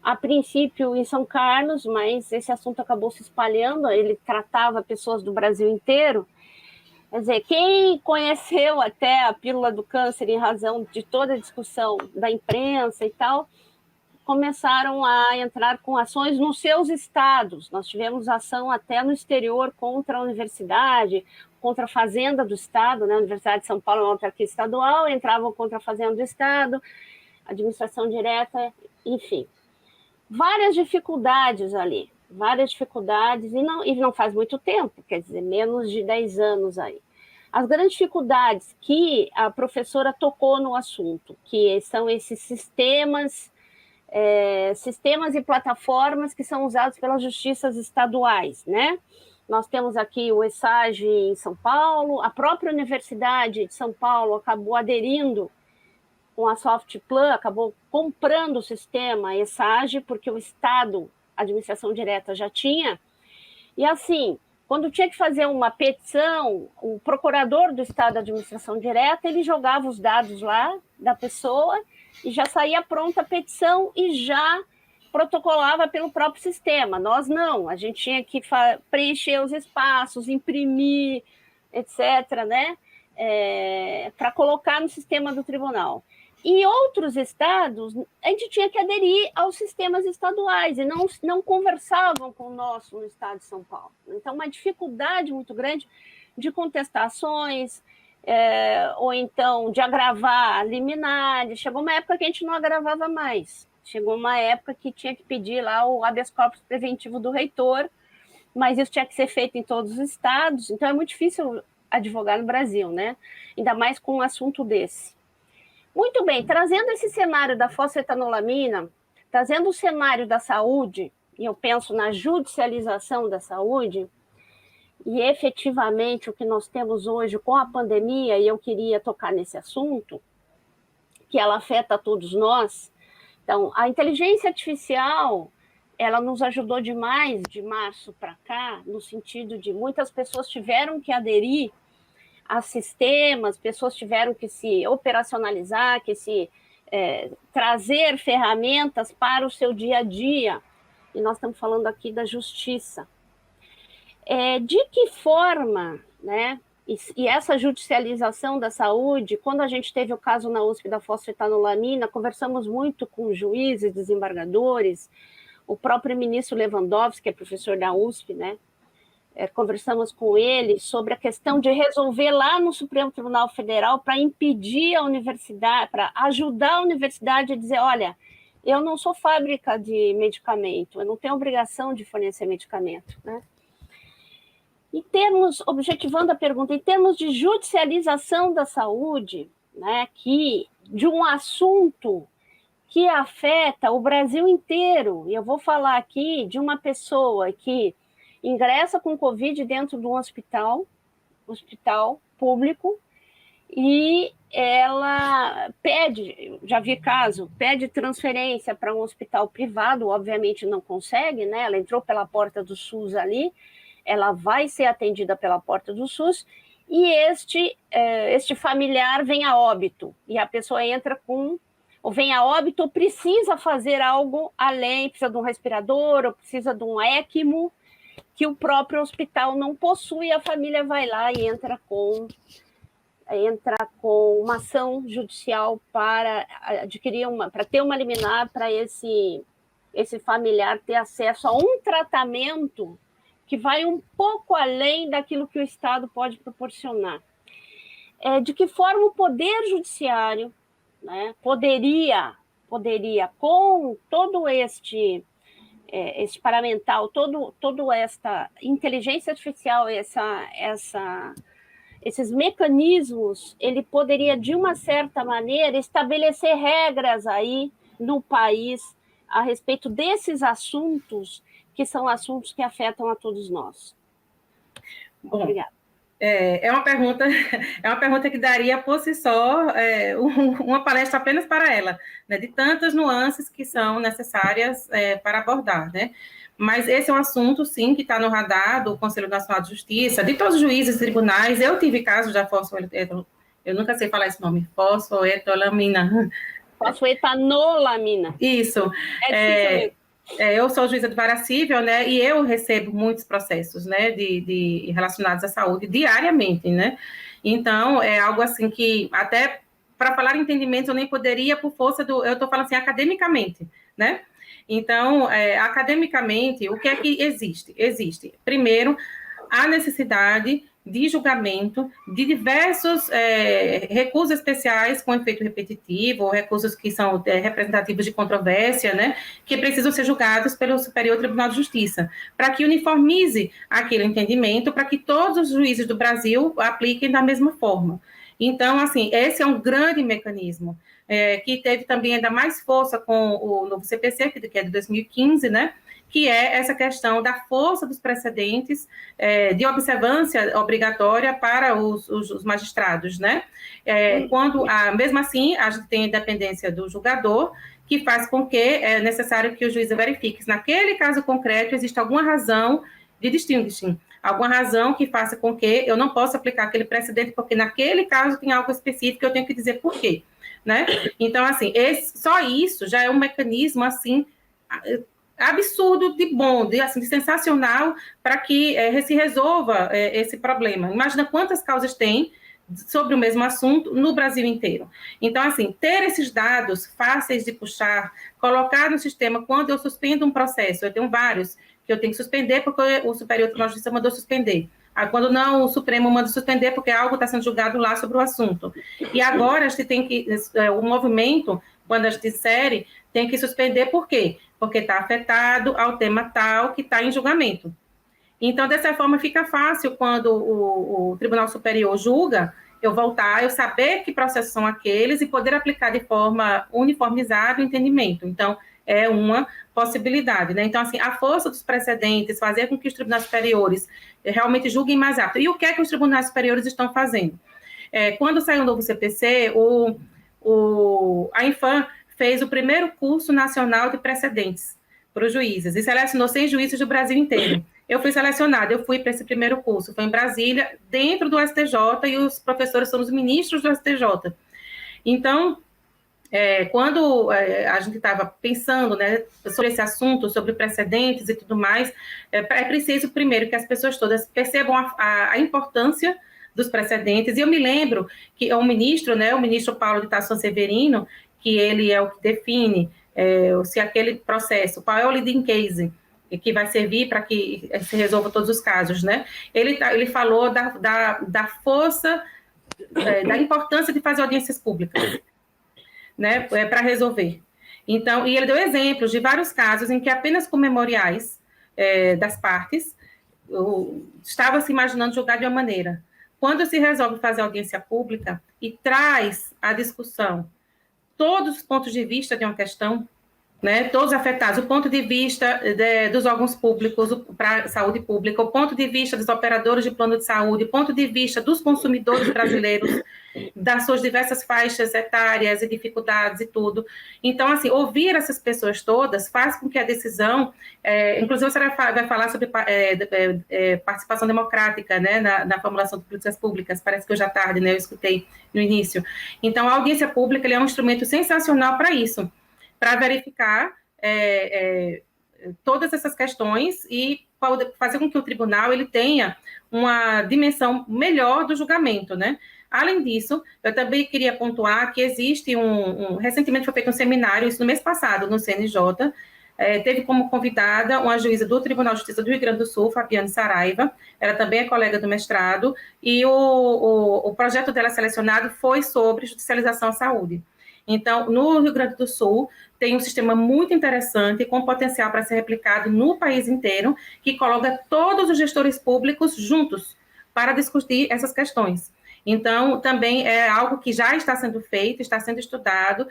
a princípio em São Carlos, mas esse assunto acabou se espalhando, ele tratava pessoas do Brasil inteiro. Quer dizer, quem conheceu até a pílula do câncer em razão de toda a discussão da imprensa e tal, começaram a entrar com ações nos seus estados. Nós tivemos ação até no exterior contra a universidade, contra a Fazenda do Estado, né? A Universidade de São Paulo é uma autarquia estadual, entravam contra a Fazenda do Estado, administração direta, enfim. Várias dificuldades ali, e não faz muito tempo, quer dizer, menos de 10 anos aí. As grandes dificuldades que a professora tocou no assunto, que são esses sistemas e plataformas que são usados pelas justiças estaduais, né? Nós temos aqui o ESAGE em São Paulo, a própria Universidade de São Paulo acabou aderindo com a Softplan, acabou comprando o sistema ESAGE, porque o Estado, a administração direta, já tinha. E assim, quando tinha que fazer uma petição, o procurador do Estado da administração direta, ele jogava os dados lá da pessoa e já saía pronta a petição e já protocolava pelo próprio sistema. Nós não, a gente tinha que preencher os espaços, imprimir, etc., né? Para colocar no sistema do tribunal. E outros estados, a gente tinha que aderir aos sistemas estaduais e não conversavam com o nosso no estado de São Paulo. Então, uma dificuldade muito grande de contestações, ou então de agravar liminares. Chegou uma época que a gente não agravava mais. Chegou uma época que tinha que pedir lá o habeas corpus preventivo do reitor, mas isso tinha que ser feito em todos os estados. Então, é muito difícil advogar no Brasil, né? Ainda mais com um assunto desse. Muito bem, trazendo esse cenário da fosfetanolamina, trazendo o cenário da saúde, e eu penso na judicialização da saúde, e efetivamente o que nós temos hoje com a pandemia, e eu queria tocar nesse assunto, que ela afeta todos nós. Então, a inteligência artificial, ela nos ajudou demais de março para cá, no sentido de muitas pessoas tiveram que aderir a sistemas, pessoas tiveram que se operacionalizar, que se trazer ferramentas para o seu dia a dia, e nós estamos falando aqui da justiça. De que forma, né, e essa judicialização da saúde, quando a gente teve o caso na USP da fosfetanolamina, conversamos muito com juízes, desembargadores, o próprio ministro Lewandowski, que é professor da USP, né, conversamos com ele sobre a questão de resolver lá no Supremo Tribunal Federal para impedir a universidade, para ajudar a universidade a dizer, olha, eu não sou fábrica de medicamento, eu não tenho obrigação de fornecer medicamento, né? Em termos, objetivando a pergunta, em termos de judicialização da saúde, né, de um assunto que afeta o Brasil inteiro, e eu vou falar aqui de uma pessoa que ingressa com Covid dentro de um hospital público, e ela já vi caso, pede transferência para um hospital privado, obviamente não consegue, né? Ela entrou pela porta do SUS ali, ela vai ser atendida pela porta do SUS, e este familiar vem a óbito, e a pessoa ou vem a óbito, ou precisa fazer algo além, precisa de um respirador, ou precisa de um ECMO, que o próprio hospital não possui, a família vai lá e entra com uma ação judicial para ter uma liminar para esse familiar ter acesso a um tratamento que vai um pouco além daquilo que o Estado pode proporcionar. De que forma o Poder Judiciário, né, poderia, com todo este paramental, toda esta inteligência artificial, esses mecanismos, ele poderia, de uma certa maneira, estabelecer regras aí no país a respeito desses assuntos, que são assuntos que afetam a todos nós. Bom, obrigada. É uma pergunta que daria por si só uma palestra apenas para ela, né, de tantas nuances que são necessárias para abordar, né? Mas esse é um assunto, sim, que está no radar do Conselho Nacional de Justiça, de todos os juízes e tribunais. Eu tive casos da eu nunca sei falar esse nome, fosfoetolamina. Fosfoetanolamina. Isso. Eu sou juíza de vara civil, né, e eu recebo muitos processos, né, relacionados à saúde diariamente, né, então é algo assim que até para falar entendimento eu nem poderia por força eu estou falando assim academicamente, né, então academicamente o que é que existe? Existe, primeiro, a necessidade de julgamento de diversos recursos especiais com efeito repetitivo, ou recursos que são representativos de controvérsia, né, que precisam ser julgados pelo Superior Tribunal de Justiça, para que uniformize aquele entendimento, para que todos os juízes do Brasil apliquem da mesma forma. Então, assim, esse é um grande mecanismo, que teve também ainda mais força com o novo CPC, que é de 2015, né, que é essa questão da força dos precedentes de observância obrigatória para os magistrados, né? Mesmo assim, a gente tem a independência do julgador, que faz com que é necessário que o juiz verifique se naquele caso concreto existe alguma razão de distinguishing, alguma razão que faça com que eu não possa aplicar aquele precedente, porque naquele caso tem algo específico, eu tenho que dizer por quê, né? Então, assim, só isso já é um mecanismo, assim, absurdo de bom, de sensacional, para que se resolva esse problema. Imagina quantas causas tem sobre o mesmo assunto no Brasil inteiro. Então, assim, ter esses dados fáceis de puxar, colocar no sistema, quando eu suspendo um processo, eu tenho vários que eu tenho que suspender porque o Superior Tribunal de Justiça mandou suspender. Aí, quando não, o Supremo manda suspender porque algo está sendo julgado lá sobre o assunto. E agora a gente tem que, o movimento, quando a gente insere, tem que suspender por quê? Porque está afetado ao tema tal que está em julgamento. Então, dessa forma, fica fácil quando o Tribunal Superior julga, eu voltar, eu saber que processos são aqueles e poder aplicar de forma uniformizada o entendimento. Então, é uma possibilidade, né? Então, assim, a força dos precedentes, fazer com que os tribunais superiores realmente julguem mais rápido. E o que é que os tribunais superiores estão fazendo? Quando saiu o novo CPC, a Infam fez o primeiro curso nacional de precedentes para os juízes e selecionou 100 juízes do Brasil inteiro. Eu fui selecionada, eu fui para esse primeiro curso, foi em Brasília, dentro do STJ, e os professores são os ministros do STJ. Então, quando a gente estava pensando, né, sobre esse assunto, sobre precedentes e tudo mais, é preciso, primeiro, que as pessoas todas percebam a importância dos precedentes. E eu me lembro que o ministro, né, o ministro Paulo de Tarso Severino, que ele é o que define se aquele processo, qual é o leading case que vai servir para que se resolva todos os casos, né? Ele falou da força, da importância de fazer audiências públicas, né, para resolver. Então, e ele deu exemplos de vários casos em que apenas com memoriais das partes estava se imaginando julgar de uma maneira. Quando se resolve fazer audiência pública e traz à discussão todos os pontos de vista de uma questão, né, todos afetados, o ponto de vista dos órgãos públicos para a saúde pública, o ponto de vista dos operadores de plano de saúde, o ponto de vista dos consumidores brasileiros, das suas diversas faixas etárias e dificuldades e tudo. Então, assim, ouvir essas pessoas todas faz com que a decisão, inclusive você vai falar sobre participação democrática, né, na formulação de políticas públicas, parece que hoje à tarde, né, eu escutei no início. Então, a audiência pública é um instrumento sensacional para isso, para verificar todas essas questões e fazer com que o tribunal ele tenha uma dimensão melhor do julgamento, né? Além disso, eu também queria pontuar que existe recentemente foi feito um seminário, isso no mês passado, no CNJ, teve como convidada uma juíza do Tribunal de Justiça do Rio Grande do Sul, Fabiane Saraiva, ela também é colega do mestrado, e o projeto dela selecionado foi sobre judicialização à saúde. Então, no Rio Grande do Sul, tem um sistema muito interessante, com potencial para ser replicado no país inteiro, que coloca todos os gestores públicos juntos para discutir essas questões. Então, também é algo que já está sendo feito, está sendo estudado.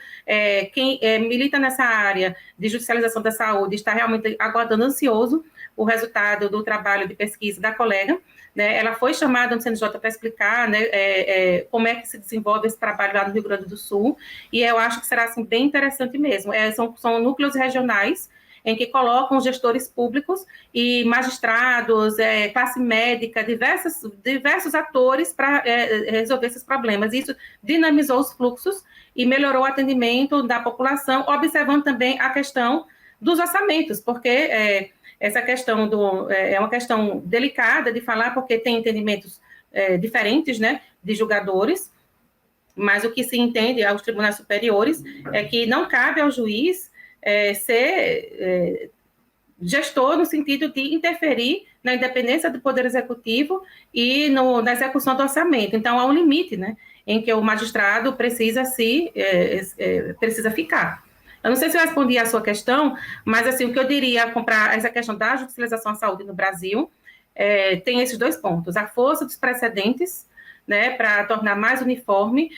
Quem milita nessa área de judicialização da saúde está realmente aguardando ansioso o resultado do trabalho de pesquisa da colega, né? Ela foi chamada no CNJ para explicar, né, como é que se desenvolve esse trabalho lá no Rio Grande do Sul, e eu acho que será assim, bem interessante mesmo. São núcleos regionais em que colocam gestores públicos e magistrados, classe médica, diversos atores para resolver esses problemas. Isso dinamizou os fluxos e melhorou o atendimento da população, observando também a questão dos orçamentos, porque essa questão é uma questão delicada de falar, porque tem entendimentos diferentes, né, de julgadores, mas o que se entende aos tribunais superiores é que não cabe ao juiz ser gestor no sentido de interferir na independência do Poder Executivo e na execução do orçamento. Então, há um limite, né, em que o magistrado precisa ficar. Eu não sei se eu respondi a sua questão, mas assim, o que eu diria para essa questão da judicialização à saúde no Brasil tem esses dois pontos. A força dos precedentes, né, para tornar mais uniforme.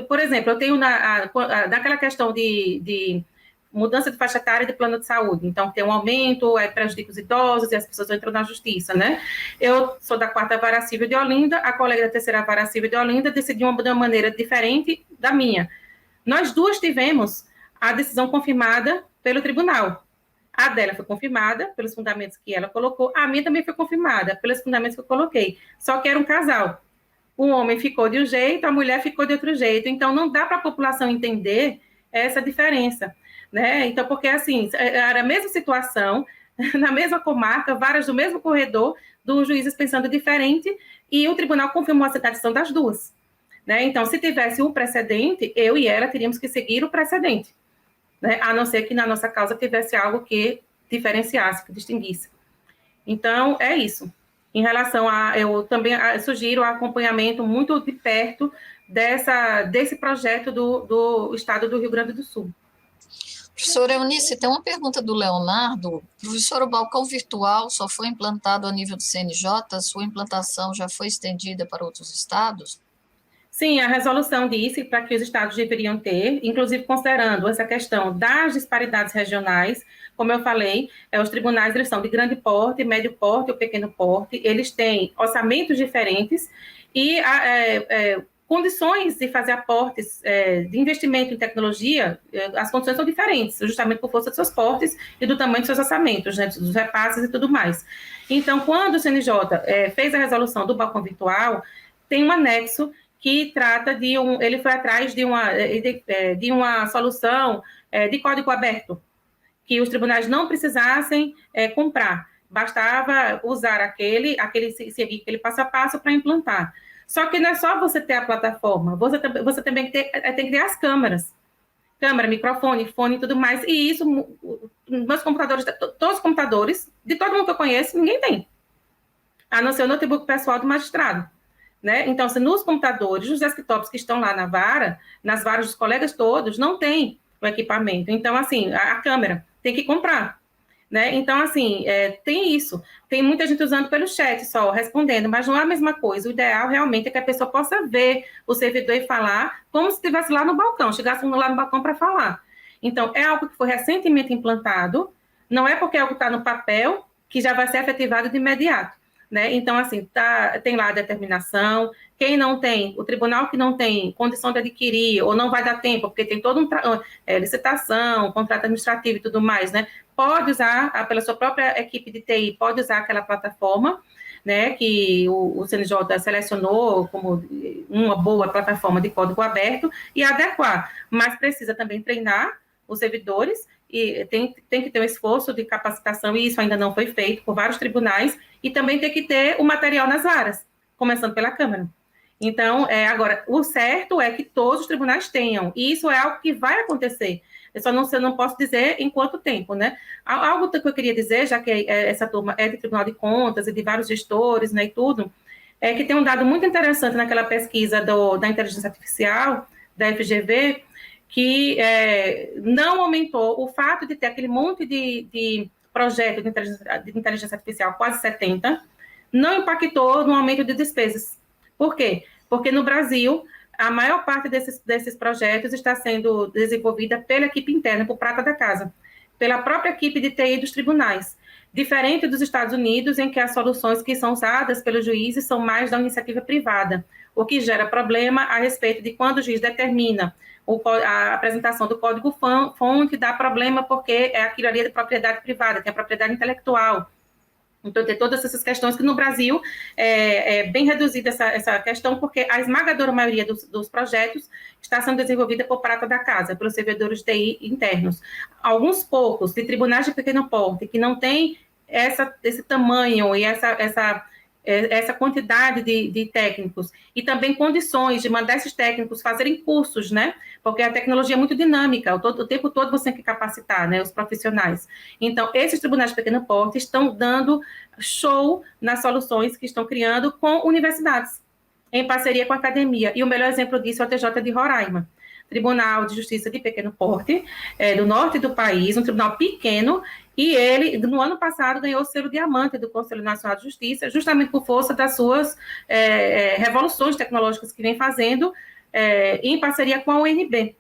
Por exemplo, eu tenho naquela questão de mudança de faixa etária de plano de saúde. Então, tem um aumento, prejudica os idosos e as pessoas entram na justiça, né? Eu sou da 4ª Vara Civil de Olinda, a colega da 3ª Vara Civil de Olinda decidiu de uma maneira diferente da minha. Nós duas tivemos a decisão confirmada pelo tribunal. A dela foi confirmada pelos fundamentos que ela colocou, a minha também foi confirmada pelos fundamentos que eu coloquei. Só que era um casal. O homem ficou de um jeito, a mulher ficou de outro jeito. Então, não dá para a população entender essa diferença, né? Então, porque, assim, era a mesma situação, na mesma comarca, varas do mesmo corredor, dos juízes pensando diferente, e o tribunal confirmou a citação das duas, né? Então, se tivesse um precedente, eu e ela teríamos que seguir o precedente, né? A não ser que na nossa causa tivesse algo que diferenciasse, que distinguisse. Então, é isso. Em relação eu também sugiro o acompanhamento muito de perto desse projeto do Estado do Rio Grande do Sul. Professora Eunice, tem uma pergunta do Leonardo. Professor, o balcão virtual só foi implantado a nível do CNJ? Sua implantação já foi estendida para outros estados? Sim, a resolução disse para que os estados deveriam ter, inclusive considerando essa questão das disparidades regionais. Como eu falei, os tribunais eles são de grande porte, médio porte ou pequeno porte, eles têm orçamentos diferentes e condições de fazer aportes de investimento em tecnologia, as condições são diferentes, justamente por força dos seus portes e do tamanho dos seus orçamentos, né, dos repasses e tudo mais. Então, quando o CNJ fez a resolução do balcão virtual, tem um anexo que trata ele foi atrás de uma solução de código aberto, que os tribunais não precisassem comprar, bastava usar seguir aquele passo a passo para implantar. Só que não é só você ter a plataforma, você também tem que ter as câmeras. Câmera, microfone, fone e tudo mais. E isso, meus computadores, todos os computadores, de todo mundo que eu conheço, ninguém tem. A não ser o notebook pessoal do magistrado. Né? Então, se nos computadores, os desktops que estão lá na vara, nas varas dos colegas todos, não tem o equipamento. Então, assim, a câmera tem que comprar. Né? Então, assim, tem isso. Tem muita gente usando pelo chat só, respondendo, mas não é a mesma coisa. O ideal realmente é que a pessoa possa ver o servidor e falar como se estivesse lá no balcão, chegasse lá no balcão para falar. Então, é algo que foi recentemente implantado, não é porque algo está no papel que já vai ser efetivado de imediato. Né? Então, assim, tem lá a determinação. Quem não tem, o tribunal que não tem condição de adquirir, ou não vai dar tempo, porque tem todo licitação, contrato administrativo e tudo mais, né? Pode usar, pela sua própria equipe de TI, pode usar aquela plataforma, né, que o CNJ selecionou como uma boa plataforma de código aberto e adequar, mas precisa também treinar os servidores e tem que ter um esforço de capacitação, e isso ainda não foi feito por vários tribunais, e também tem que ter o material nas varas, começando pela Câmara. Então, agora, o certo é que todos os tribunais tenham, e isso é algo que vai acontecer. Eu não posso dizer em quanto tempo, né? Algo que eu queria dizer, já que essa turma é de Tribunal de Contas e de vários gestores, né, e tudo, é que tem um dado muito interessante naquela pesquisa da inteligência artificial, da FGV, que não aumentou o fato de ter aquele monte de projeto de inteligência artificial, quase 70, não impactou no aumento de despesas. Por quê? Porque no Brasil, a maior parte desses projetos está sendo desenvolvida pela equipe interna, por prata da casa, pela própria equipe de TI dos tribunais. Diferente dos Estados Unidos, em que as soluções que são usadas pelos juízes são mais da iniciativa privada, o que gera problema a respeito de quando o juiz determina a apresentação do código-fonte, dá problema porque aquilo ali é de propriedade privada, tem a propriedade intelectual. Então, tem todas essas questões que no Brasil é bem reduzida essa questão, porque a esmagadora maioria dos projetos está sendo desenvolvida por prata da casa, pelos servidores de TI internos. Alguns poucos de tribunais de pequeno porte, que não têm esse tamanho e essa quantidade de técnicos, e também condições de mandar esses técnicos fazerem cursos, né? Porque a tecnologia é muito dinâmica, o tempo todo você tem que capacitar, né, os profissionais. Então, esses tribunais de pequeno porte estão dando show nas soluções que estão criando com universidades, em parceria com a academia. E o melhor exemplo disso é o TJ de Roraima. Tribunal de Justiça de pequeno porte, do norte do país, um tribunal pequeno, e ele, no ano passado, ganhou o selo diamante do Conselho Nacional de Justiça, justamente por força das suas revoluções tecnológicas que vem fazendo, em parceria com a UNB.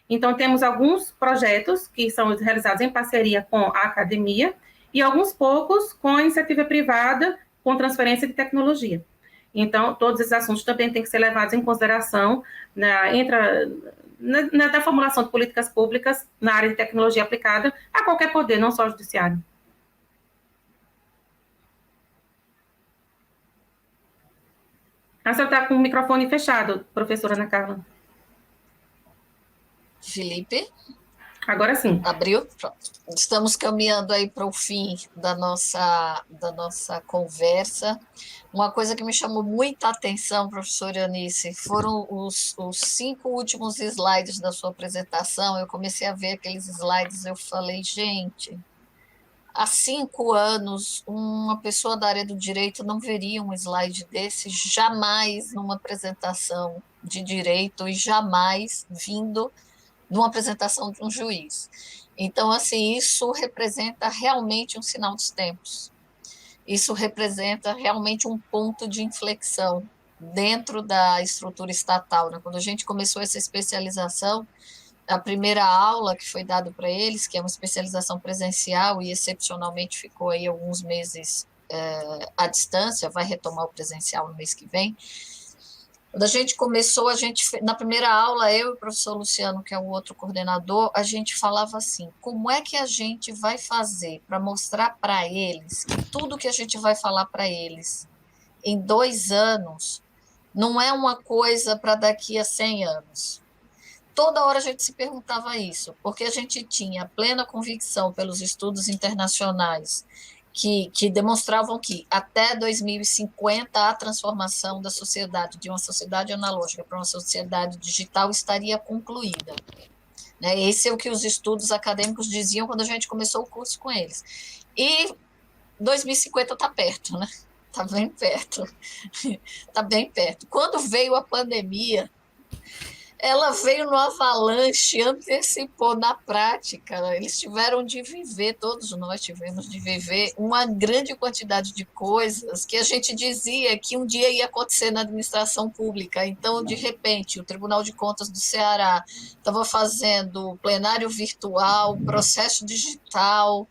Então, temos alguns projetos que são realizados em parceria com a academia, e alguns poucos com a iniciativa privada, com transferência de tecnologia. Então, todos esses assuntos também têm que ser levados em consideração da formulação de políticas públicas na área de tecnologia aplicada a qualquer poder, não só o judiciário. A senhora está com o microfone fechado, professora Ana Carla. Felipe? Agora sim. Abriu? Pronto. Estamos caminhando aí para o fim da nossa conversa. Uma coisa que me chamou muita atenção, professora Eunice, foram os 5 últimos slides da sua apresentação. Eu comecei a ver aqueles slides, eu falei, gente, há 5 anos, uma pessoa da área do direito não veria um slide desse jamais numa apresentação de direito e jamais vindo numa apresentação de um juiz. Então, assim, isso representa realmente um sinal dos tempos. Isso representa realmente um ponto de inflexão dentro da estrutura estatal, né? Quando a gente começou essa especialização, a primeira aula que foi dada para eles, que é uma especialização presencial e excepcionalmente ficou aí alguns meses à distância, vai retomar o presencial no mês que vem. Quando a gente começou, na primeira aula, eu e o professor Luciano, que é o outro coordenador, a gente falava assim, como é que a gente vai fazer para mostrar para eles que tudo que a gente vai falar para eles em 2 anos não é uma coisa para daqui a 100 anos. Toda hora a gente se perguntava isso, porque a gente tinha plena convicção pelos estudos internacionais que demonstravam que até 2050 a transformação da sociedade, de uma sociedade analógica para uma sociedade digital, estaria concluída. Né? Esse é o que os estudos acadêmicos diziam quando a gente começou o curso com eles. E 2050 está perto, né? Está bem perto. Está bem perto. Quando veio a pandemia, ela veio no avalanche, antecipou na prática. Eles tiveram de viver, todos nós tivemos de viver, uma grande quantidade de coisas que a gente dizia que um dia ia acontecer na administração pública. Então, de repente, o Tribunal de Contas do Ceará estava fazendo plenário virtual, processo digital,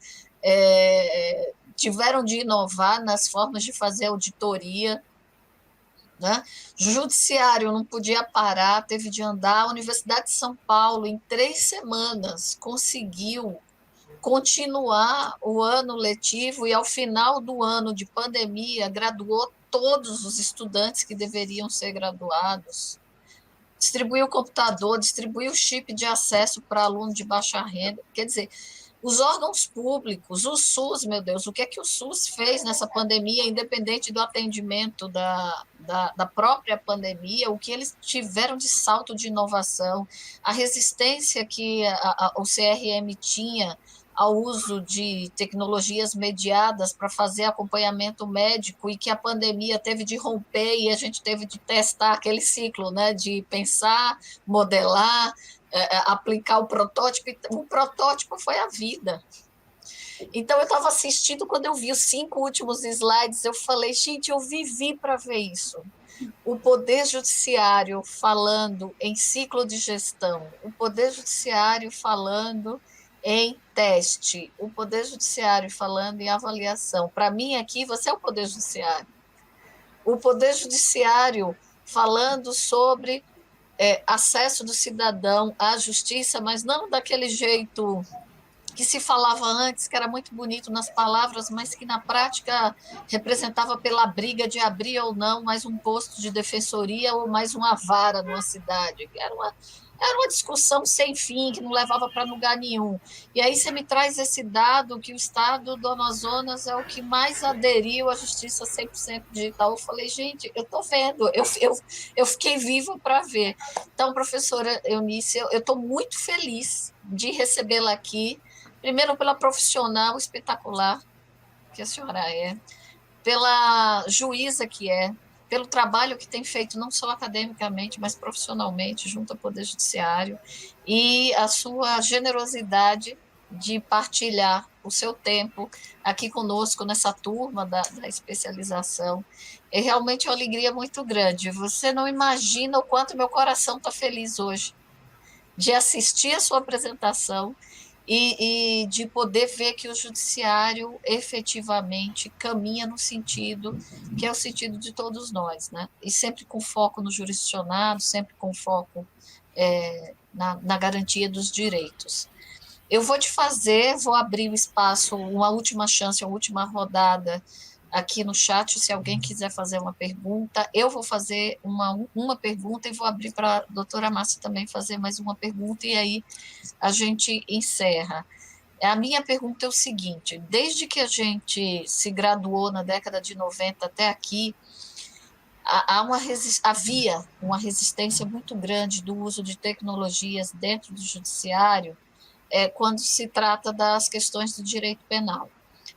tiveram de inovar nas formas de fazer auditoria. Né? Judiciário não podia parar, teve de andar. A Universidade de São Paulo, em 3 semanas, conseguiu continuar o ano letivo e, ao final do ano de pandemia, graduou todos os estudantes que deveriam ser graduados. Distribuiu computador, distribuiu chip de acesso para aluno de baixa renda. Quer dizer, os órgãos públicos, o SUS, meu Deus, o que é que o SUS fez nessa pandemia, independente do atendimento da própria pandemia, o que eles tiveram de salto de inovação, a resistência que o CRM tinha ao uso de tecnologias mediadas para fazer acompanhamento médico e que a pandemia teve de romper e a gente teve de testar aquele ciclo, né, de pensar, modelar, aplicar o protótipo foi a vida. Então, eu estava assistindo, quando eu vi os 5 últimos slides, eu falei, gente, eu vivi para ver isso. O Poder Judiciário falando em ciclo de gestão, o Poder Judiciário falando em teste, o Poder Judiciário falando em avaliação. Para mim, aqui, você é o Poder Judiciário. O Poder Judiciário falando sobre acesso do cidadão à justiça, mas não daquele jeito que se falava antes, que era muito bonito nas palavras, mas que na prática representava pela briga de abrir ou não mais um posto de defensoria ou mais uma vara numa cidade. Era uma discussão sem fim, que não levava para lugar nenhum. E aí você me traz esse dado que o estado do Amazonas é o que mais aderiu à justiça 100% digital. Eu falei, gente, eu estou vendo, eu fiquei viva para ver. Então, professora Eunice, eu estou muito feliz de recebê-la aqui, primeiro pela profissional espetacular que a senhora é, pela juíza que é, pelo trabalho que tem feito, não só academicamente, mas profissionalmente, junto ao Poder Judiciário, e a sua generosidade de partilhar o seu tempo aqui conosco, nessa turma da especialização. É realmente uma alegria muito grande. Você não imagina o quanto meu coração está feliz hoje de assistir a sua apresentação e de poder ver que o judiciário efetivamente caminha no sentido que é o sentido de todos nós, né? E sempre com foco no jurisdicionado, sempre com foco na garantia dos direitos. Eu vou abrir o espaço, uma última chance, uma última rodada aqui no chat, se alguém quiser fazer uma pergunta. Eu vou fazer uma pergunta e vou abrir para a doutora Márcia também fazer mais uma pergunta, e aí a gente encerra. A minha pergunta é o seguinte: desde que a gente se graduou na década de 90 até aqui, havia uma resistência muito grande do uso de tecnologias dentro do judiciário, quando se trata das questões do direito penal.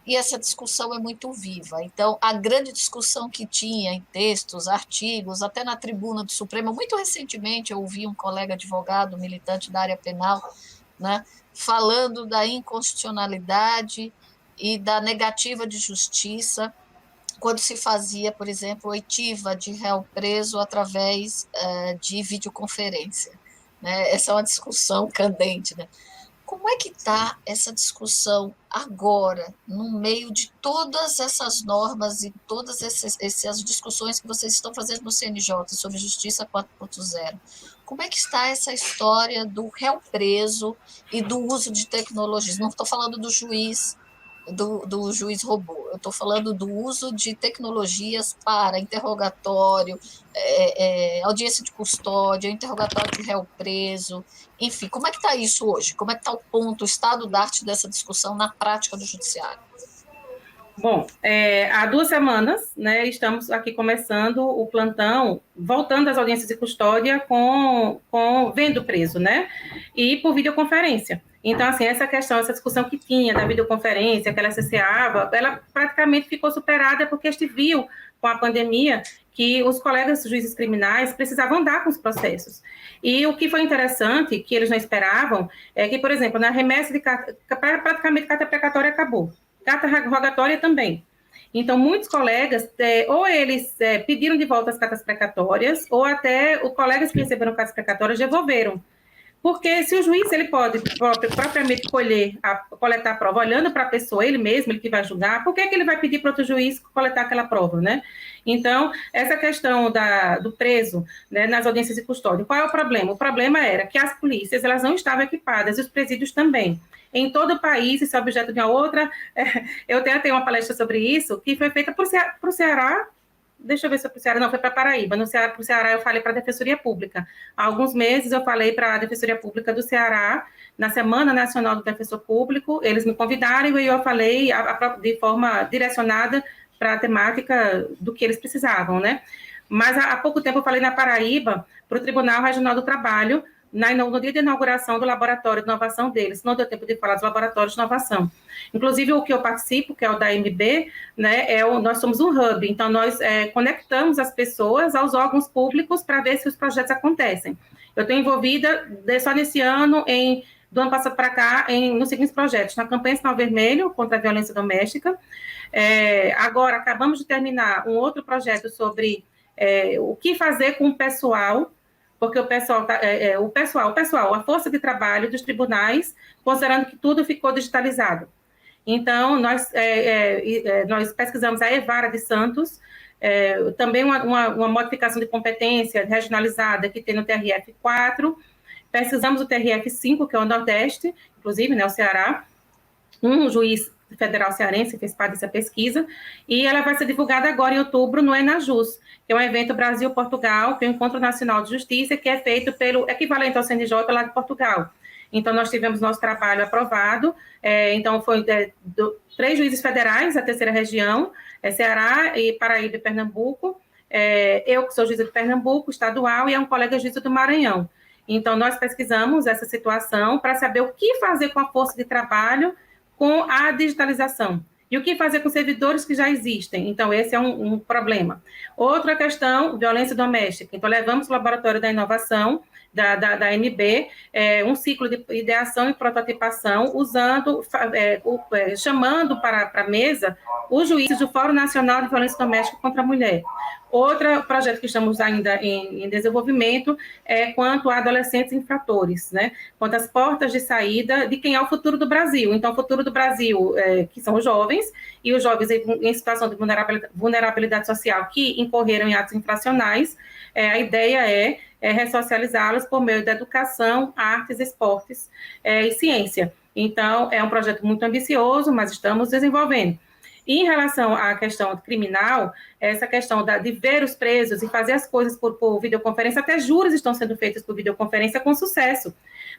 E essa discussão é muito viva. Então, a grande discussão que tinha em textos, artigos, até na tribuna do Supremo, muito recentemente eu ouvi um colega advogado, militante da área penal, né, falando da inconstitucionalidade e da negativa de justiça quando se fazia, por exemplo, oitiva de réu preso através de videoconferência. Né? Essa é uma discussão candente, né? Como é que está essa discussão agora, no meio de todas essas normas e todas essas discussões que vocês estão fazendo no CNJ sobre Justiça 4.0? Como é que está essa história do réu preso e do uso de tecnologias? Não estou falando do juiz, do juiz robô. Eu estou falando do uso de tecnologias para interrogatório, audiência de custódia, interrogatório de réu preso, enfim. Como é que está isso hoje? Como é que está o ponto, o estado da arte dessa discussão na prática do judiciário? Bom, há 2 semanas, né, estamos aqui começando o plantão, voltando às audiências de custódia vendo preso, né, e por videoconferência. Então, assim, essa discussão que tinha da videoconferência, que ela cesseava, ela praticamente ficou superada porque a gente viu com a pandemia que os colegas juízes criminais precisavam andar com os processos. E o que foi interessante, que eles não esperavam, é que, por exemplo, na remessa de carta, praticamente carta precatória acabou. Carta rogatória também. Então, muitos colegas, ou eles pediram de volta as cartas precatórias, ou até os colegas que receberam cartas precatórias devolveram. Porque se o juiz ele pode propriamente coletar a prova olhando para a pessoa, ele mesmo, ele que vai julgar, por que ele vai pedir para outro juiz coletar aquela prova, né? Então, essa questão do preso, né, nas audiências de custódia, qual é o problema? O problema era que as polícias elas não estavam equipadas, e os presídios também. Em todo o país, isso é objeto de uma outra... eu tenho uma palestra sobre isso, que foi feita para o Ceará. Deixa eu ver se foi para o Ceará, não, foi para Paraíba. Para o Ceará eu falei para a Defensoria Pública. Há alguns meses eu falei para a Defensoria Pública do Ceará, na Semana Nacional do Defensor Público, eles me convidaram e eu falei de forma direcionada para a temática do que eles precisavam, né? Mas há pouco tempo eu falei na Paraíba, para o Tribunal Regional do Trabalho, no dia de inauguração do laboratório de inovação deles, não deu tempo de falar dos laboratórios de inovação. Inclusive, o que eu participo, que é o da MB, né, nós somos um hub, então nós conectamos as pessoas aos órgãos públicos para ver se os projetos acontecem. Eu estou envolvida, só nesse ano, do ano passado para cá, nos seguintes projetos: na campanha Sinal Vermelho contra a violência doméstica. Agora, acabamos de terminar um outro projeto sobre o que fazer com o pessoal, porque o pessoal, a força de trabalho dos tribunais, considerando que tudo ficou digitalizado. Então, nós pesquisamos a Evara de Santos, também uma modificação de competência regionalizada que tem no TRF4, pesquisamos o TRF5, que é o Nordeste, inclusive, né, o Ceará, um juiz federal cearense fez parte dessa pesquisa, e ela vai ser divulgada agora em outubro no ENAJUS, que é um evento Brasil-Portugal, que é o Encontro Nacional de Justiça, que é feito pelo equivalente ao CNJ lá de Portugal. Então, nós tivemos nosso trabalho aprovado, então foi 3 juízes federais, a terceira região, Ceará, e Paraíba e Pernambuco, eu que sou juíza de Pernambuco, estadual, e um colega juíza do Maranhão. Então, nós pesquisamos essa situação para saber o que fazer com a força de trabalho com a digitalização. E o que fazer com servidores que já existem? Então, esse é um problema. Outra questão, violência doméstica. Então, levamos o Laboratório da Inovação, da MB, um ciclo de ideação e prototipação, chamando para a mesa os juízes do Fórum Nacional de Violência Doméstica contra a Mulher. Outro projeto que estamos ainda em desenvolvimento é quanto a adolescentes infratores, né? Quanto às portas de saída de quem é o futuro do Brasil. Então, o futuro do Brasil, que são os jovens, e os jovens em situação de vulnerabilidade social que incorreram em atos infracionais, a ideia é ressocializá-los por meio da educação, artes, esportes e ciência. Então, é um projeto muito ambicioso, mas estamos desenvolvendo. E em relação à questão criminal, essa questão de ver os presos e fazer as coisas por videoconferência, até juros estão sendo feitos por videoconferência com sucesso,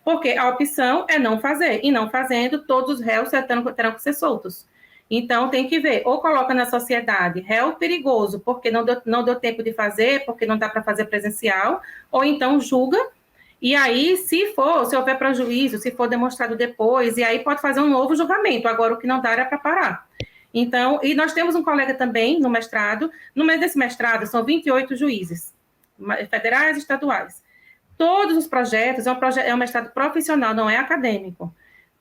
porque a opção é não fazer, e não fazendo, todos os réus terão que ser soltos. Então, tem que ver, ou coloca na sociedade réu perigoso, porque não deu tempo de fazer, porque não dá para fazer presencial, ou então julga, e aí, se houver prejuízo, se for demonstrado depois, e aí pode fazer um novo julgamento. Agora, o que não dá era para parar. Então, e nós temos um colega também no mestrado, no meio desse mestrado são 28 juízes, federais e estaduais. Todos os projetos, é um mestrado profissional, não é acadêmico.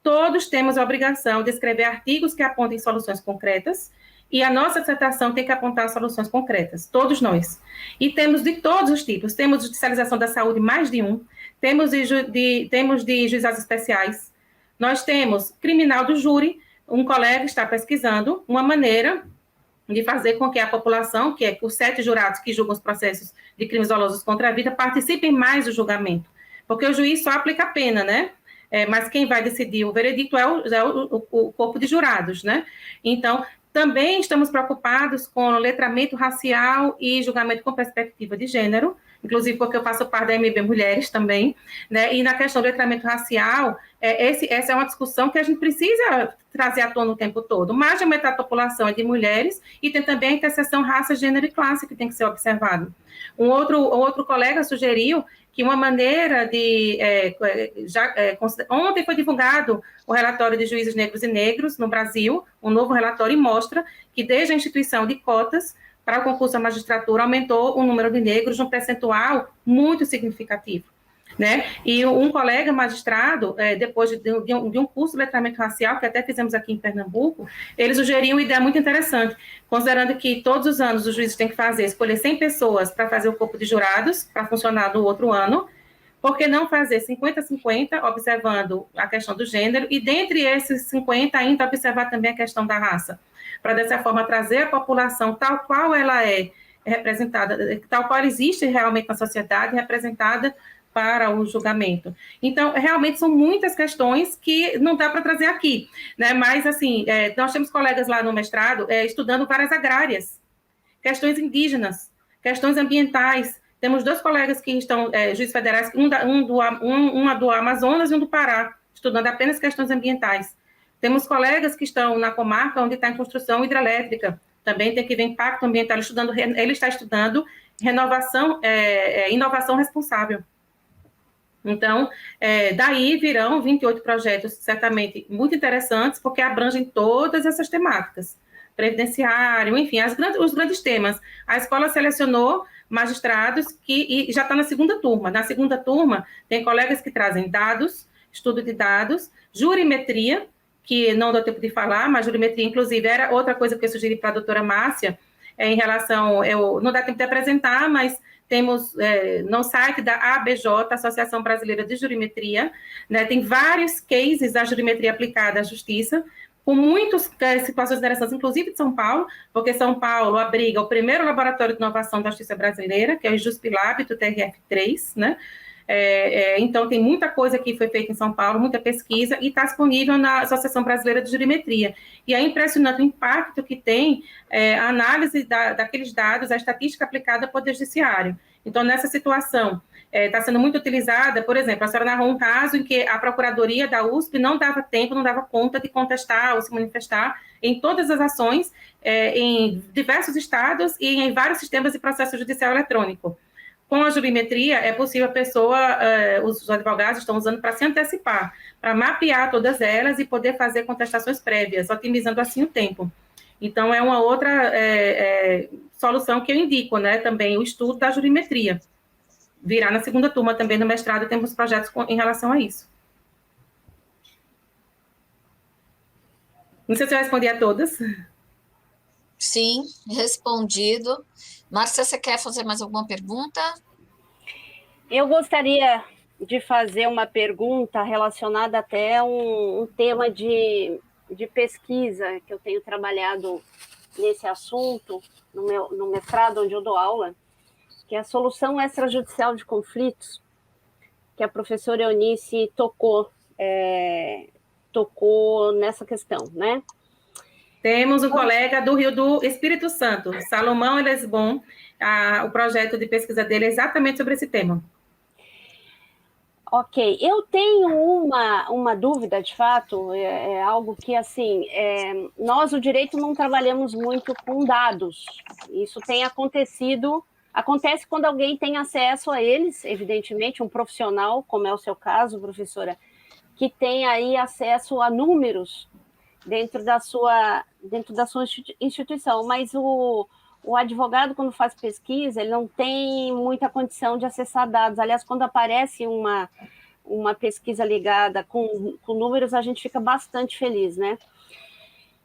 Todos temos a obrigação de escrever artigos que apontem soluções concretas, e a nossa dissertação tem que apontar soluções concretas, todos nós. E temos de todos os tipos, temos de judicialização da saúde, mais de um, temos de juizados especiais, nós temos criminal do júri. Um colega está pesquisando uma maneira de fazer com que a população, que é os 7 jurados que julgam os processos de crimes dolosos contra a vida, participem mais do julgamento, porque o juiz só aplica a pena, né? mas quem vai decidir o veredicto é o corpo de jurados, né? Então, também estamos preocupados com o letramento racial e julgamento com perspectiva de gênero, inclusive porque eu faço parte da MB Mulheres também, né? E na questão do letramento racial, essa é uma discussão que a gente precisa trazer à tona o tempo todo. Mais de metade da população é de mulheres e tem também a interseção raça, gênero e classe que tem que ser observado. Um outro colega sugeriu que uma maneira de... ontem foi divulgado o relatório de juízes negros e negros no Brasil, um novo relatório, e mostra que desde a instituição de cotas para o concurso à magistratura aumentou o número de negros num percentual muito significativo, né? E um colega magistrado, depois de um curso de letramento racial, que até fizemos aqui em Pernambuco, ele sugeriu uma ideia muito interessante, considerando que todos os anos os juízes têm que escolher 100 pessoas para fazer o corpo de jurados, para funcionar no outro ano. Por que não fazer 50-50, observando a questão do gênero, e dentre esses 50 ainda observar também a questão da raça, para dessa forma trazer a população tal qual ela é representada, tal qual existe realmente na sociedade, representada para o julgamento. Então, realmente são muitas questões que não dá para trazer aqui, né? Mas, assim, nós temos colegas lá no mestrado estudando várias agrárias, questões indígenas, questões ambientais. Temos 2 colegas que estão, juízes federais, uma do Amazonas e um do Pará, estudando apenas questões ambientais. Temos colegas que estão na comarca onde está em construção hidrelétrica, também tem que ver impacto ambiental, ele está estudando inovação responsável. Então, daí virão 28 projetos, certamente muito interessantes, porque abrangem todas essas temáticas. Previdenciário, enfim, os grandes temas. A escola selecionou magistrados e já está na segunda turma. Na segunda turma, tem colegas que trazem dados, estudo de dados, jurimetria, que não deu tempo de falar, mas jurimetria, inclusive, era outra coisa que eu sugeri para a doutora Márcia, em relação, não dá tempo de apresentar, mas temos no site da ABJ, Associação Brasileira de Jurimetria, né, tem vários cases da jurimetria aplicada à justiça, com muitas situações interessantes, inclusive de São Paulo, porque São Paulo abriga o primeiro laboratório de inovação da justiça brasileira, que é o JuspLab do TRF3, né? Então, tem muita coisa que foi feita em São Paulo, muita pesquisa, e está disponível na Associação Brasileira de Jurimetria. E é impressionante o impacto que tem a análise daqueles dados, a estatística aplicada ao Poder Judiciário. Então, nessa situação, está sendo muito utilizada, por exemplo, a senhora narrou um caso em que a Procuradoria da USP não dava tempo, não dava conta de contestar ou se manifestar em todas as ações, em diversos estados e em vários sistemas de processo judicial eletrônico. Com a jurimetria, é possível a pessoa, os advogados estão usando para se antecipar, para mapear todas elas e poder fazer contestações prévias, otimizando assim o tempo. Então, é uma outra solução que eu indico, né, também o estudo da jurimetria. Virá na segunda turma também no mestrado, temos projetos em relação a isso. Não sei se eu respondi a todas. Sim, respondido. Márcia, você quer fazer mais alguma pergunta? Eu gostaria de fazer uma pergunta relacionada até um tema de pesquisa que eu tenho trabalhado nesse assunto, no mestrado onde eu dou aula, que é a solução extrajudicial de conflitos, que a professora Eunice tocou nessa questão, né? Temos um colega do Rio do Espírito Santo, Salomão Elesbon, o projeto de pesquisa dele é exatamente sobre esse tema. Ok, eu tenho uma dúvida, de fato, algo que, assim, nós, o direito, não trabalhamos muito com dados. Isso tem acontece quando alguém tem acesso a eles, evidentemente, um profissional, como é o seu caso, professora, que tem aí acesso a números dentro da sua instituição, mas o advogado, quando faz pesquisa, ele não tem muita condição de acessar dados. Aliás, quando aparece uma pesquisa ligada com números, a gente fica bastante feliz, né?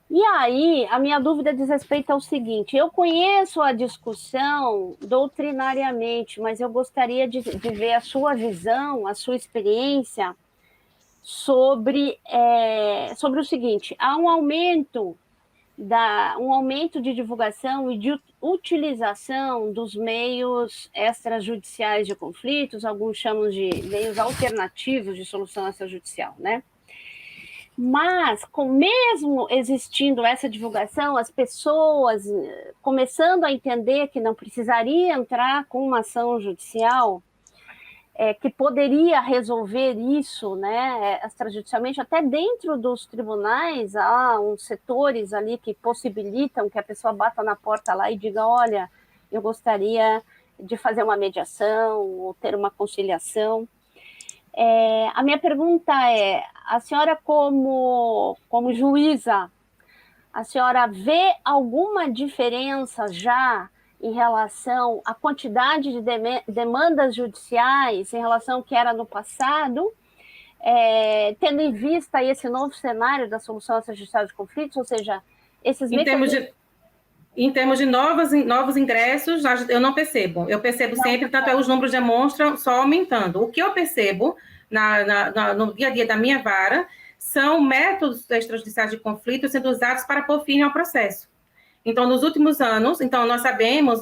E aí, a minha dúvida diz respeito ao seguinte: eu conheço a discussão doutrinariamente, mas eu gostaria de ver a sua visão, a sua experiência sobre o seguinte: há um aumento um aumento de divulgação e de utilização dos meios extrajudiciais de conflitos, alguns chamam de meios alternativos de solução extrajudicial, né? Mas, mesmo existindo essa divulgação, as pessoas começando a entender que não precisaria entrar com uma ação judicial, que poderia resolver isso, né, extrajudicialmente, até dentro dos tribunais, há uns setores ali que possibilitam que a pessoa bata na porta lá e diga, olha, eu gostaria de fazer uma mediação ou ter uma conciliação. A minha pergunta é, a senhora como juíza, a senhora vê alguma diferença já em relação à quantidade de demandas judiciais em relação ao que era no passado, tendo em vista esse novo cenário da solução extrajudicial de conflitos, ou seja, esses mecanismos... Em termos de novos ingressos, eu não percebo. Eu percebo sempre, tanto os números demonstram só aumentando. O que eu percebo no dia a dia da minha vara são métodos extrajudiciais de conflito sendo usados para pôr fim ao processo. Então, nos últimos anos, nós sabemos,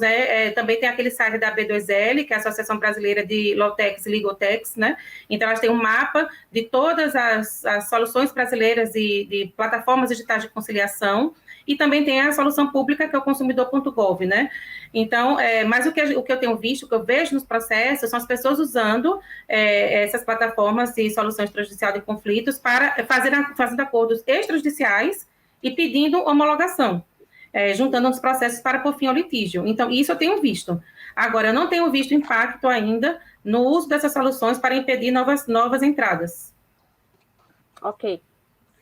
também tem aquele site da B2L, que é a Associação Brasileira de Lawtechs e Legaltechs, né? Então, elas têm um mapa de todas as soluções brasileiras de plataformas digitais de conciliação, e também tem a solução pública, que é o consumidor.gov, né? Então, mas o que eu tenho visto, o que eu vejo nos processos, são as pessoas usando essas plataformas de solução extrajudicial de conflitos para fazendo acordos extrajudiciais e pedindo homologação. Juntando os processos para pôr fim ao litígio. Então, isso eu tenho visto. Agora, eu não tenho visto impacto ainda no uso dessas soluções para impedir novas entradas. Ok.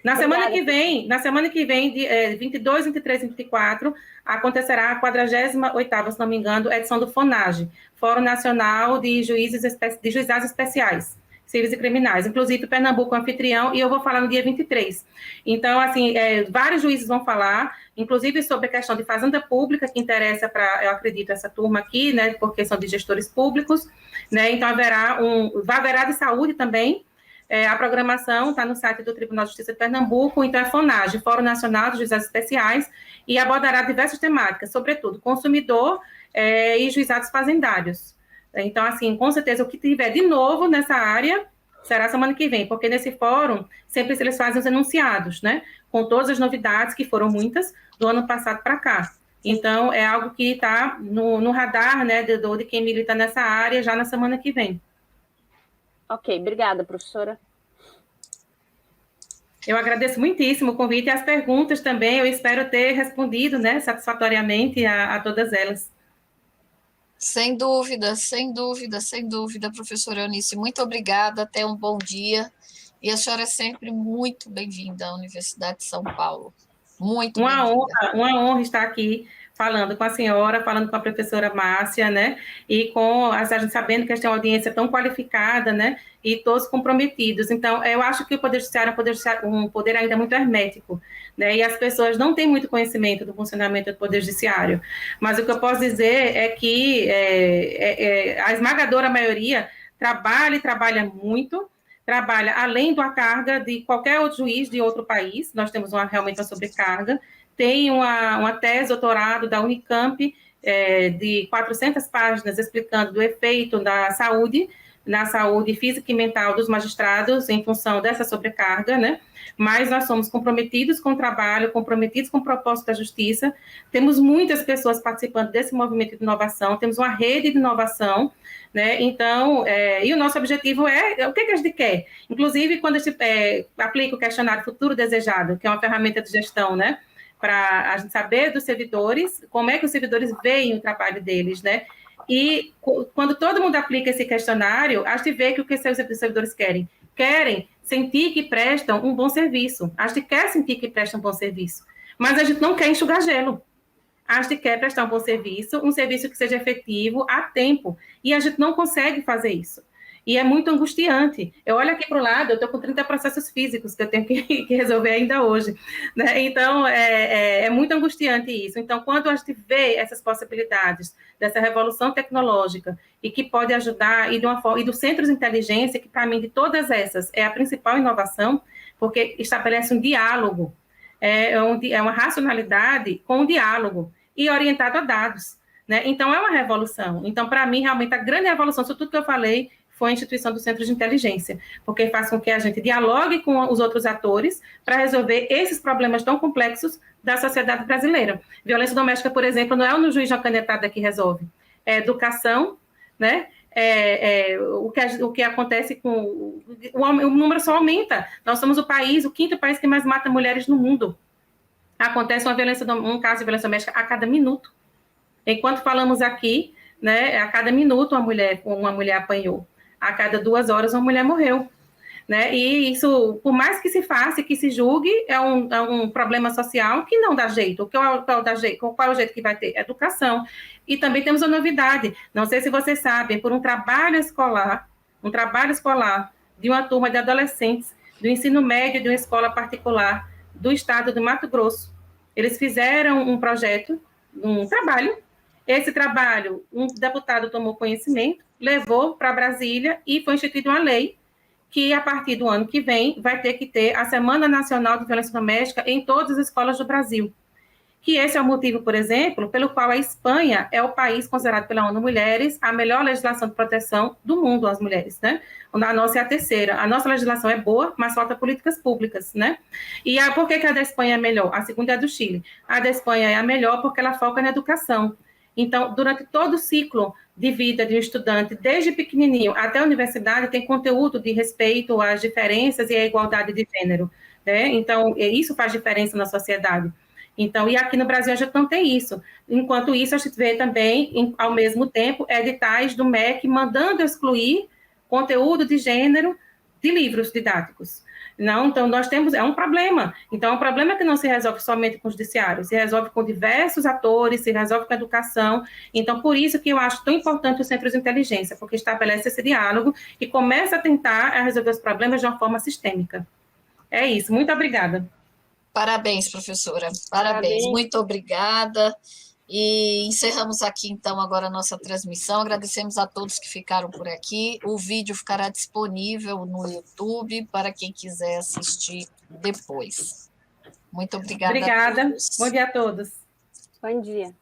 Na semana que vem, de 22, 23 e 24, acontecerá a 48ª, se não me engano, edição do FONAGE, Fórum Nacional de Juizados Especiais, Civis e Criminais. Inclusive, Pernambuco é anfitrião, e eu vou falar no dia 23. Então, assim, vários juízes vão falar, inclusive sobre a questão de fazenda pública, que interessa para, eu acredito, essa turma aqui, né, porque são de gestores públicos, né, então haverá de saúde também. A programação está no site do Tribunal de Justiça de Pernambuco, então é FONAGE, Fórum Nacional de Juizados Especiais, e abordará diversas temáticas, sobretudo consumidor e juizados fazendários. Então, assim, com certeza, o que tiver de novo nessa área será semana que vem, porque nesse fórum sempre eles fazem os enunciados, né? Com todas as novidades, que foram muitas, do ano passado para cá. Então, é algo que está no radar, né, de quem milita nessa área já na semana que vem. Ok, obrigada, professora. Eu agradeço muitíssimo o convite e as perguntas também. Eu espero ter respondido, né, satisfatoriamente a todas elas. Sem dúvida, sem dúvida, sem dúvida, professora Eunice. Muito obrigada, até um bom dia. E a senhora é sempre muito bem-vinda à Universidade de São Paulo. Muito bem-vinda. Uma honra estar aqui falando com a senhora, falando com a professora Márcia, né, e a gente sabendo que esta é uma audiência tão qualificada, né, e todos comprometidos. Então, eu acho que o Poder Judiciário é um poder ainda muito hermético, né, e as pessoas não têm muito conhecimento do funcionamento do Poder Judiciário. Mas o que eu posso dizer é que a esmagadora maioria trabalha muito, trabalha além da carga de qualquer outro juiz de outro país. Nós temos realmente uma sobrecarga. Tem uma tese de doutorado da Unicamp, de 400 páginas, explicando do efeito na saúde física e mental dos magistrados em função dessa sobrecarga, né? Mas nós somos comprometidos com o trabalho, comprometidos com o propósito da justiça. Temos muitas pessoas participando desse movimento de inovação, temos uma rede de inovação, né? Então, e o nosso objetivo o que a gente quer? Inclusive, quando a gente aplica o questionário Futuro Desejado, que é uma ferramenta de gestão, né, para a gente saber dos servidores, como é que os servidores veem o trabalho deles, né? E quando todo mundo aplica esse questionário, a gente vê que o que os servidores querem? Querem sentir que prestam um bom serviço. A gente quer sentir que prestam um bom serviço, mas a gente não quer enxugar gelo. A gente quer prestar um bom serviço, um serviço que seja efetivo, a tempo, e a gente não consegue fazer isso. E é muito angustiante. Eu olho aqui para o lado, eu estou com 30 processos físicos que eu tenho que resolver ainda hoje, né? Então, é muito angustiante isso. Então, quando a gente vê essas possibilidades dessa revolução tecnológica e que pode ajudar, e dos centros de inteligência, que para mim, de todas essas, é a principal inovação, porque estabelece um diálogo é uma racionalidade com diálogo e orientado a dados, né? Então, é uma revolução. Então, para mim, realmente, a grande revolução, sobre tudo que eu falei, foi a instituição do Centro de Inteligência, porque faz com que a gente dialogue com os outros atores para resolver esses problemas tão complexos da sociedade brasileira. Violência doméstica, por exemplo, não é no juiz de uma canetada que resolve, é educação, né? O que acontece com... O número só aumenta. Nós somos o quinto país que mais mata mulheres no mundo. Acontece um caso de violência doméstica a cada minuto. Enquanto falamos aqui, né, a cada minuto uma mulher apanhou. A cada 2 horas uma mulher morreu. Né? E isso, por mais que se faça e que se julgue, é um problema social que não dá jeito. Qual é o jeito que vai ter? Educação. E também temos uma novidade, não sei se vocês sabem, por um trabalho escolar de uma turma de adolescentes do ensino médio de uma escola particular do estado do Mato Grosso. Eles fizeram um projeto, um trabalho. Esse trabalho, um deputado tomou conhecimento, levou para Brasília e foi instituída uma lei que, a partir do ano que vem, vai ter que ter a Semana Nacional de Violência Doméstica em todas as escolas do Brasil. Que esse é o motivo, por exemplo, pelo qual a Espanha é o país considerado pela ONU Mulheres a melhor legislação de proteção do mundo às mulheres, né? A nossa é a terceira. A nossa legislação é boa, mas falta políticas públicas, né? E por que a da Espanha é melhor? A segunda é a do Chile. A da Espanha é a melhor porque ela foca na educação. Então, durante todo o ciclo de vida de um estudante, desde pequenininho até a universidade, tem conteúdo de respeito às diferenças e à igualdade de gênero, né? Então, isso faz diferença na sociedade. Então, e aqui no Brasil a gente não tem isso. Enquanto isso, a gente vê também, ao mesmo tempo, editais do MEC mandando excluir conteúdo de gênero de livros didáticos. Não, então, nós temos, é um problema. Então, é um problema que não se resolve somente com o judiciário, se resolve com diversos atores, se resolve com a educação. Então, por isso que eu acho tão importante o Centro de Inteligência, porque estabelece esse diálogo e começa a tentar resolver os problemas de uma forma sistêmica. É isso, muito obrigada. Parabéns, professora. Parabéns. Muito obrigada. E encerramos aqui, então, agora a nossa transmissão. Agradecemos a todos que ficaram por aqui. O vídeo ficará disponível no YouTube para quem quiser assistir depois. Muito obrigada. Obrigada. Bom dia a todos. Bom dia.